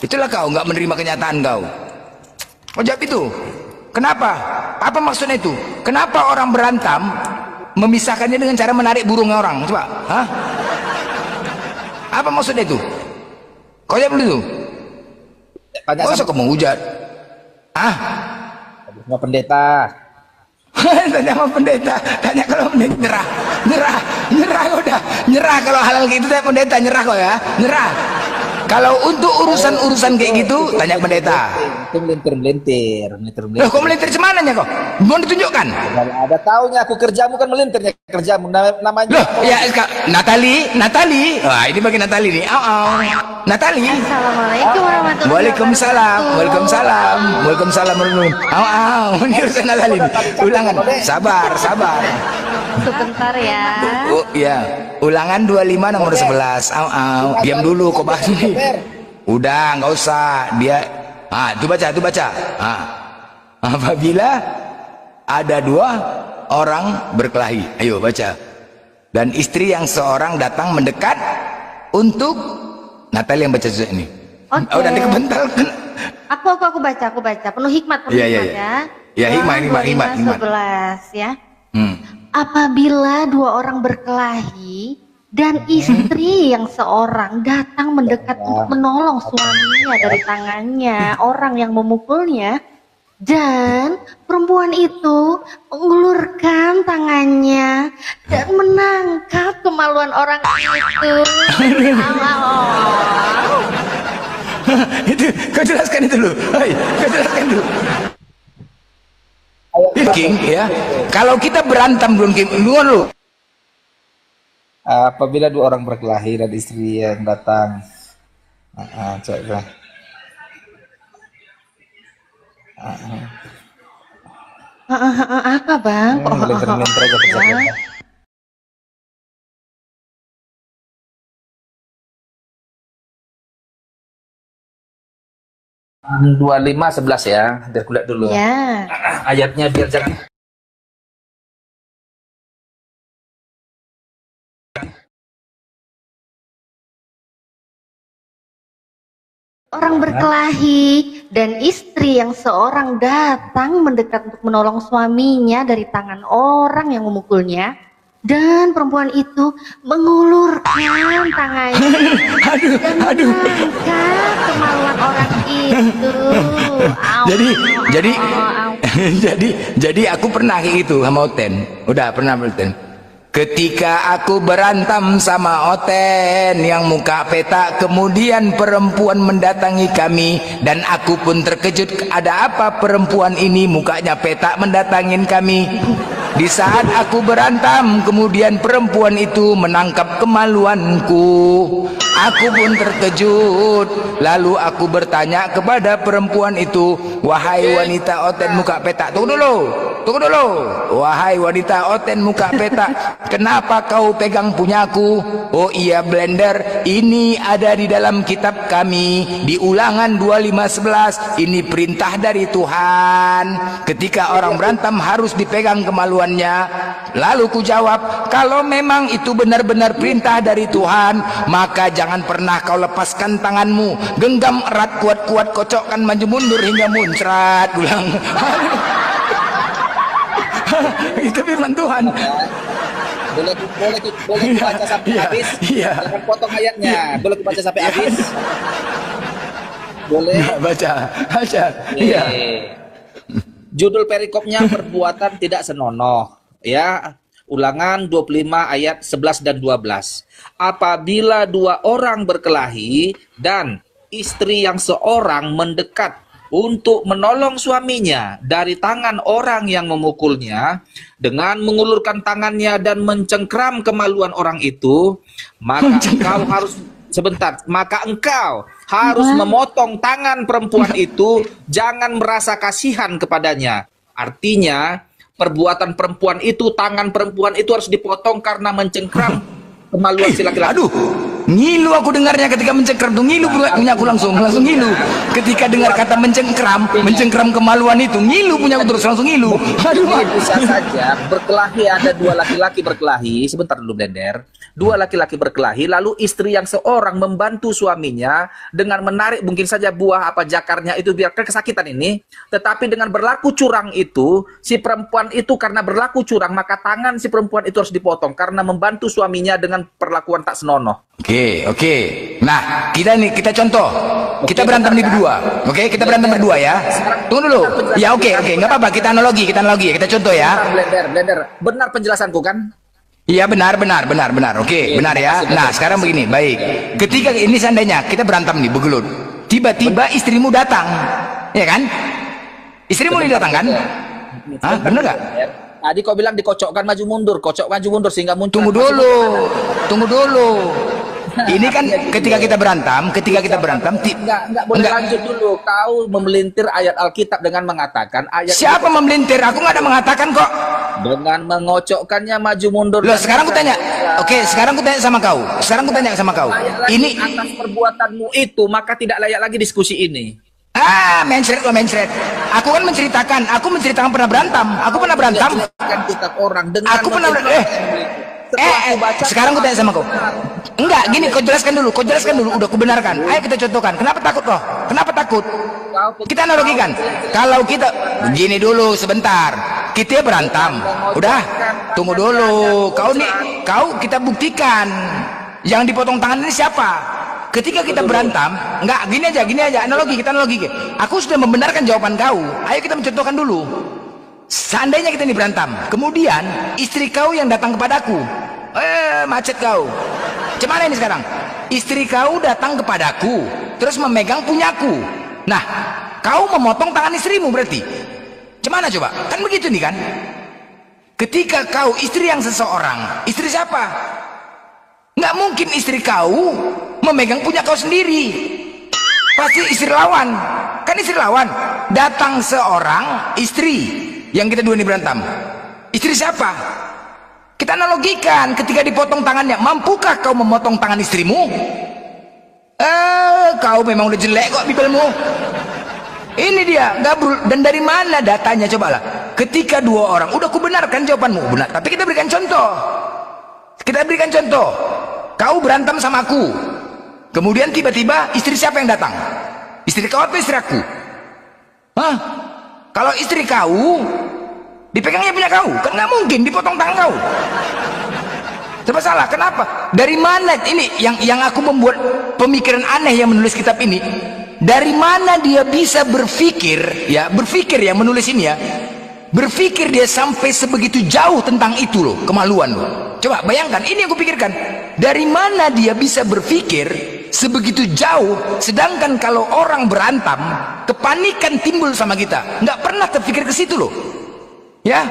Itulah kau nggak menerima kenyataan kau. Oh, jawab itu. Kenapa? Apa maksudnya itu? Kenapa orang berantam memisahkannya dengan cara menarik burungnya orang? Coba, hah? Apa maksudnya itu? Kau jawab dulu. Tanya Kau usah kau menghujat. Ah? sama pendeta. Tanya sama pendeta, tanya kalau pendeta nyerah udah, nyerah kalau halal gitu tanya pendeta, nyerah kok ya, nyerah. Kalau untuk urusan kayak gitu tanya pendeta. Itu melintir. Loh, kok melintir semananya kok? Mau ditunjukkan? Ada taunya aku kerjamu kan melintirnya kerjamu namanya. Loh, ya Natali. Wah, ini bagi Natali nih. Natali. Assalamualaikum warahmatullahi Waalaikumsalam. Ini urusan Natali. Ulangan. Sabar. Sebentar ya. Ya. Ulangan 25 nomor 11. Diam dulu kok bahas ini. Udah, nggak usah. Dia itu baca. Apabila ada dua orang berkelahi. Ayo baca. Dan istri yang seorang datang mendekat untuk Natali yang baca ini. Oke. Oh, nanti kebental. Aku baca. Penuh hikmat Iya. ya. Ya, hikmat. 11 ya. Apabila dua orang berkelahi dan istri yang seorang datang mendekat untuk menolong suaminya dari tangannya orang yang memukulnya, dan perempuan itu mengulurkan tangannya dan menangkap kemaluan orang itu. Itu kau jelaskan itu dulu. King ya. Kalau kita berantem belum King, lu. Apabila dua orang berkelahi dan istri yang datang, coba. Apa bang? Melintir aja kerjanya. An 25:11 ya, biar kulihat dulu. Ya. Ayatnya biar jangan. Orang berkelahi dan istri yang seorang datang mendekat untuk menolong suaminya dari tangan orang yang memukulnya, dan perempuan itu mengulurkan tangannya dan mengangkat kemaluan orang itu. Jadi aku pernah kayak gitu sama Oten. Udah pernah Oten. Ketika aku berantem sama Oten yang muka petak, kemudian perempuan mendatangi kami dan aku pun terkejut, ada apa perempuan ini mukanya petak mendatangin kami. Di saat aku berantem, kemudian perempuan itu menangkap kemaluanku. Aku pun terkejut. Lalu aku bertanya kepada perempuan itu, wahai wanita Oten muka petak, tunggu dulu, wahai wanita Oten muka petak, kenapa kau pegang punyaku? Oh iya Blender, ini ada di dalam kitab kami di Ulangan 25:11. Ini perintah dari Tuhan. Ketika orang berantem harus dipegang kemaluannya. Lalu ku jawab, kalau memang itu benar-benar perintah dari Tuhan, maka jangan pernah kau lepaskan tanganmu. Genggam erat kuat-kuat, kocokkan maju mundur hingga muncrat. Ulang. Itu firman Tuhan. Boleh baca sampai habis. Iya. Jangan potong ayatnya. Boleh baca sampai habis. Boleh. Baca. Iya. Judul perikopnya perbuatan tidak senonoh. Ya. Ulangan 25 ayat 11 dan 12. Apabila dua orang berkelahi dan istri yang seorang mendekat untuk menolong suaminya dari tangan orang yang memukulnya dengan mengulurkan tangannya dan mencengkram kemaluan orang itu, maka engkau harus memotong tangan perempuan itu, jangan merasa kasihan kepadanya. Artinya perbuatan perempuan itu, tangan perempuan itu harus dipotong karena mencengkram kemaluan si laki-laki. Aduh, ngilu aku dengarnya ketika mencengkram tuh, ngilu punya aku langsung ngilu. Ketika dengar kata mencengkram kemaluan itu, ngilu punya aku terus langsung ngilu. Aduh, bisa saja berkelahi, ada dua laki-laki berkelahi, sebentar dulu Blender. Dua laki-laki berkelahi, lalu istri yang seorang membantu suaminya dengan menarik mungkin saja buah apa jakarnya itu biar kesakitan ini, tetapi dengan berlaku curang itu, si perempuan itu karena berlaku curang, maka tangan si perempuan itu harus dipotong karena membantu suaminya dengan perlakuan tak senonoh. Oke. Nah, kita contoh. Kita berantem di berdua. Oke, kita berantem berdua ya. Tunggu dulu. Ya oke, nggak apa-apa. Kita analogi. Kita contoh ya. Blender. Benar penjelasanku kan? Iya benar. Oke, benar ya. Nah, sekarang begini, baik. Ketika ini seandainya kita berantem nih, bergelut. Tiba-tiba istrimu datang. Ya kan? Istrimu datang kan? Hah, benar nggak? Tadi kau bilang dikocokkan maju mundur sehingga muncul. Tunggu dulu. Ini kan ketika kita berantem, enggak boleh lanjut dulu. Kau memelintir ayat Alkitab dengan mengatakan ayat. Siapa memelintir? Aku nggak ada mengatakan kok. Dengan mengocokkannya maju mundur. Loh, sekarang aku tanya. Oke, sekarang aku tanya sama kau. Ini atas perbuatanmu itu, maka tidak layak lagi diskusi ini. Mencret. Aku kan menceritakan pernah berantem. Aku pernah berantem. Kitab orang dengan Aku pernah sekarang aku tanya sama kau. Enggak, gini, kau jelaskan dulu. Udah aku benarkan. Ayo kita contohkan. Kenapa takut? Kita analogikan. Kalau kita gini dulu sebentar. Kita berantem. Udah, tunggu dulu. Kau kita buktikan. Yang dipotong tangan ini siapa? Ketika kita berantem, enggak, gini aja, analogi. Aku sudah membenarkan jawaban kau. Ayo kita mencontohkan dulu. Seandainya kita ini berantem, kemudian istri kau yang datang kepadaku. Macet kau. Gimana ini sekarang? Istri kau datang kepadaku, terus memegang punyaku. Nah, kau memotong tangan istrimu berarti. Gimana coba? Kan begitu nih kan? Ketika kau istri yang seseorang, istri siapa? Nggak mungkin istri kau memegang punya kau sendiri. Pasti istri lawan. Kan istri lawan. Datang seorang istri yang kita dua ini berantem. Istri siapa? Kita analogikan. Ketika dipotong tangannya, mampukah kau memotong tangan istrimu? Kau memang udah jelek kok bibelmu. Ini dia, gabrul. Dan dari mana datanya, cobalah. Ketika dua orang, udah kubenarkan jawabanmu, benar. Tapi kita berikan contoh. Kau berantem sama aku. Kemudian tiba-tiba istri siapa yang datang? Istri kau atau istri aku? Hah? Kalau istri kau, dipegangnya punya kau. Kan nggak mungkin dipotong tangan kau. Serba salah. Kenapa? Dari mana ini yang aku membuat pemikiran aneh yang menulis kitab ini? Dari mana dia bisa berpikir yang menulis ini ya? Berpikir dia sampai sebegitu jauh tentang itu loh, kemaluan loh. Coba bayangkan, ini yang kupikirkan. Dari mana dia bisa berpikir sebegitu jauh, sedangkan kalau orang berantem, kepanikan timbul sama kita. Nggak pernah terpikir ke situ loh. Ya,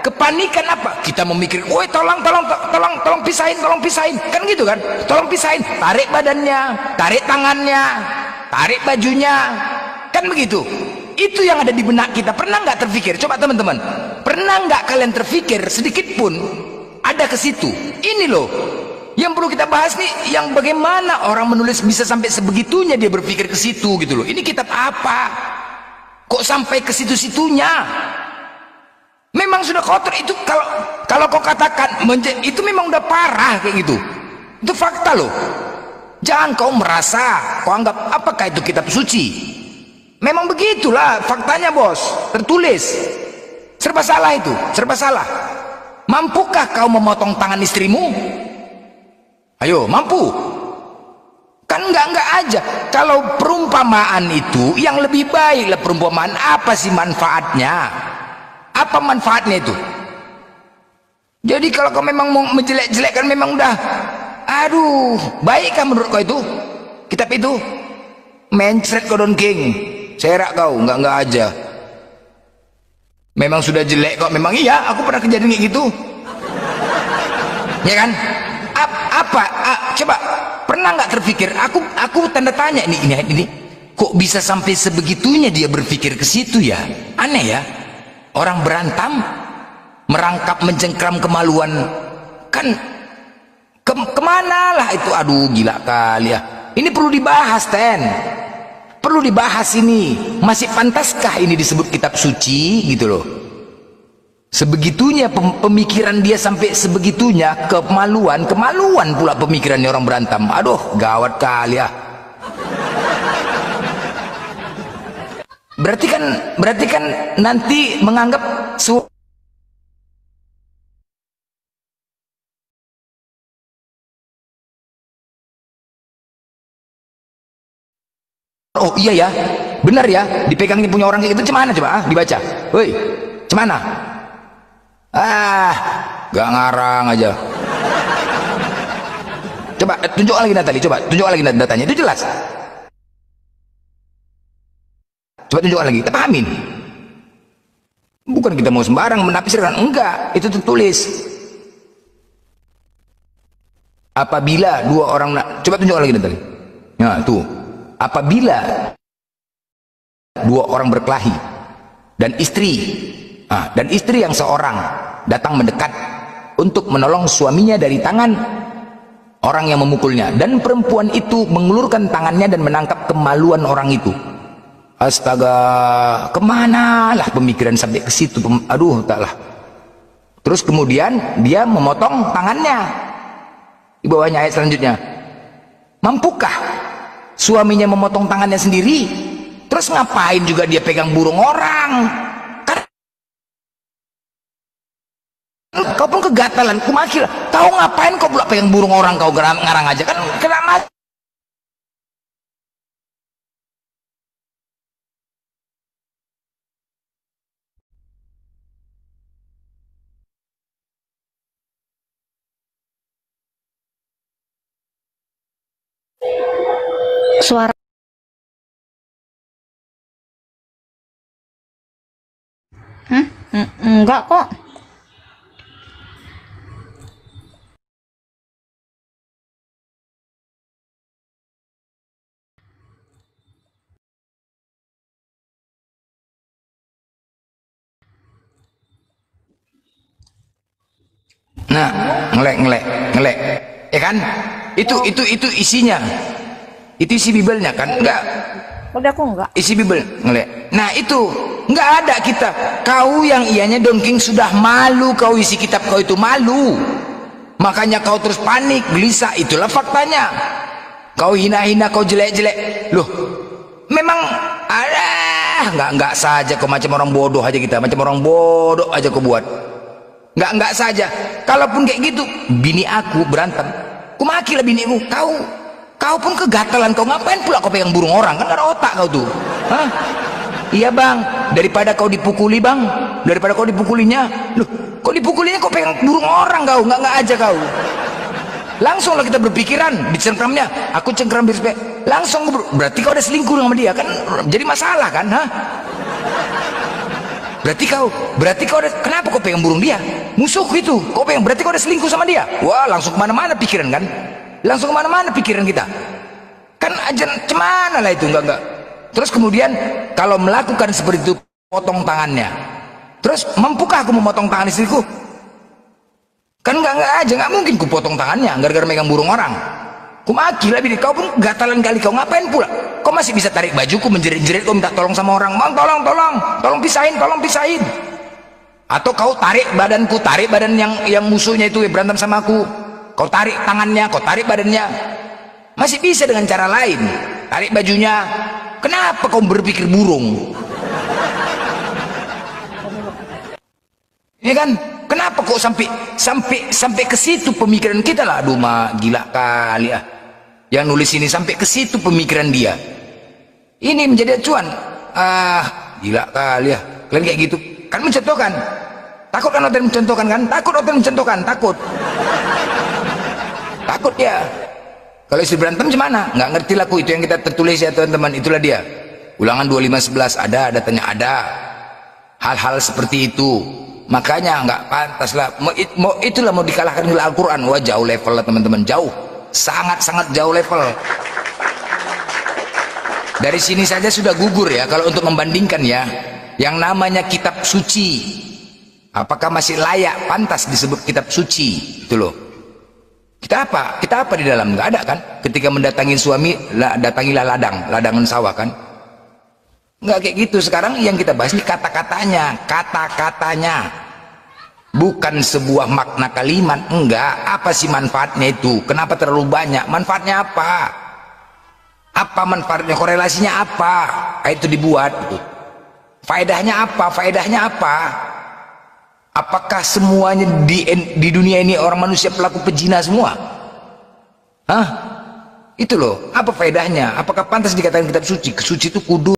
kepanikan apa? Kita memikir, woi tolong pisahin, kan gitu kan? Tolong pisahin, tarik badannya, tarik tangannya, tarik bajunya, kan begitu. Itu yang ada di benak kita. Pernah nggak terpikir? Coba teman-teman, pernah nggak kalian terpikir sedikit pun ada ke situ? Ini loh yang perlu kita bahas nih, yang bagaimana orang menulis bisa sampai sebegitunya dia berpikir ke situ gitu loh. Ini kitab apa? Kok sampai ke situ-situnya? Memang sudah kotor itu. Kalau kau katakan itu memang udah parah kayak gitu. Itu fakta loh. Jangan kau merasa, kau anggap apakah itu kitab suci. Memang begitulah faktanya bos, tertulis. Serba salah itu, serba salah. Mampukah kau memotong tangan istrimu? Ayo, mampu? Kan enggak aja. Kalau perumpamaan itu yang lebih baik lah perumpamaan. Apa sih manfaatnya? Apa manfaatnya itu? Jadi kalau kau memang mau menjelek-jelekkan, memang udah, aduh, baikkah menurut kau itu kitab itu? Mencret kau Don King, serak kau, enggak aja. Memang sudah jelek kok, memang iya, aku pernah kejadian kayak gitu. Ya kan? Coba pernah nggak terpikir? Aku tanda tanya ini. Kok bisa sampai sebegitunya dia berpikir ke situ ya? Aneh ya. Orang berantem, merangkap mencengkram kemaluan, kan kemana lah itu? Aduh, gila kali ya. Ini perlu dibahas, perlu dibahas ini. Masih pantaskah ini disebut kitab suci gitu loh? Sebegitunya pemikiran dia, sampai sebegitunya kemaluan pula pemikirannya orang berantem. Aduh, gawat kali ya. Berarti kan nanti menganggap oh iya ya, benar ya, dipegangin punya orang kayak gitu. Cemana coba dibaca, woi, cemana? Gak ngarang aja. Coba tunjuk lagi Natali, coba tunjuk lagi datanya, itu jelas. Coba tunjuk lagi, kita pahamin. Bukan kita mau sembarang menafsirkan, enggak, itu tertulis. Apabila dua orang, coba tunjuk lagi Natali. Nah tuh, apabila dua orang berkelahi dan istri yang seorang datang mendekat untuk menolong suaminya dari tangan orang yang memukulnya, dan perempuan itu mengulurkan tangannya dan menangkap kemaluan orang itu. Astaga, kemana lah pemikiran sampai ke situ? Aduh, taklah. Terus kemudian dia memotong tangannya. Di bawahnya ayat selanjutnya, mampukah suaminya memotong tangannya sendiri? Terus ngapain juga dia pegang burung orang? Kau pun kegatalan, kumakil. Kau ngapain kau pula pegang burung orang, kau ngarang aja kan? Kenapa? Suara enggak kok. Nah, ngelek, ya kan? Itu isinya. Itu isi Bibelnya kan? Enggak. Udah aku enggak. Isi Bibel, ngelek. Nah itu enggak ada kita. Kau yang ianya Don King sudah malu, kau isi kitab kau itu malu. Makanya kau terus panik, gelisah. Itulah faktanya. Kau hina-hina, kau jelek-jelek. Loh, memang ada enggak saja kau macam orang bodoh aja kita, macam orang bodoh aja kau buat. Enggak saja. Kalaupun kayak gitu, bini aku berantem, kumaki lah biniku. Kau pun kegatalan, kau ngapain pula kau pegang burung orang? Kan ada otak kau tuh. Hah? Iya bang, daripada kau dipukuli bang, daripada kau dipukulinya. Loh, kau dipukulinya kau pengen burung orang kau, nggak aja kau. Langsung lah kita berpikiran, dicengkramnya, aku cengkram biar langsung, berarti kau ada selingkuh sama dia kan, jadi masalah kan, ha? Berarti kau ada, kenapa kau pengen burung dia? Musuhku itu, kau pengen, berarti kau ada selingkuh sama dia. Wah, langsung kemana-mana pikiran kan, langsung kemana-mana pikiran kita. Kan aja cemana lah itu, enggak. Terus kemudian kalau melakukan seperti itu, potong tangannya. Terus mampukah aku memotong tangan istriku? Kan enggak aja, nggak mungkin ku potong tangannya gara-gara megang burung orang. Ku maki lah, kau pun gatalan kali, kau ngapain pula? Kau masih bisa tarik bajuku, menjerit-jerit, kau minta tolong sama orang, "Bang, tolong pisahin, tolong pisahin." Atau kau tarik badanku, tarik badan yang musuhnya itu berantem sama aku. Kau tarik tangannya, kau tarik badannya. Masih bisa dengan cara lain. Tarik bajunya. Kenapa kau berpikir burung? Ya kan? Kenapa kok sampai ke situ pemikiran kita lah? Aduh, gila kali ya. Yang nulis ini sampai ke situ pemikiran dia. Ini menjadi acuan. Gila kali ya. Kalian kayak gitu. Kan mencontohkan. Takut kan hotel mencontohkan kan? Takut hotel mencontohkan, takut. Takut ya. Kalau istri berantem gimana? Nggak ngerti laku itu yang kita tertulis ya teman-teman. Itulah dia. Ulangan 2511 ada tanya ada. Hal-hal seperti itu. Makanya nggak pantas lah. Itulah mau dikalahkan oleh Al-Quran. Wah, jauh level lah teman-teman. Jauh. Sangat-sangat jauh level. Dari sini saja sudah gugur ya. Kalau untuk membandingkan ya. Yang namanya kitab suci. Apakah masih layak, pantas disebut kitab suci? Itu loh. Kita apa di dalam? Nggak ada kan? Ketika mendatangi suami, datangilah ladangan sawah kan? Nggak kayak gitu. Sekarang yang kita bahas ini kata-katanya, bukan sebuah makna kalimat. Enggak. Apa sih manfaatnya itu? Kenapa terlalu banyak? Manfaatnya apa? Apa manfaatnya? Korelasinya apa? Itu dibuat. Faedahnya apa? Apakah semuanya di dunia ini orang manusia pelaku pezina semua? Hah? Itu loh, apa faedahnya? Apakah pantas dikatakan kitab suci? Suci itu kudus.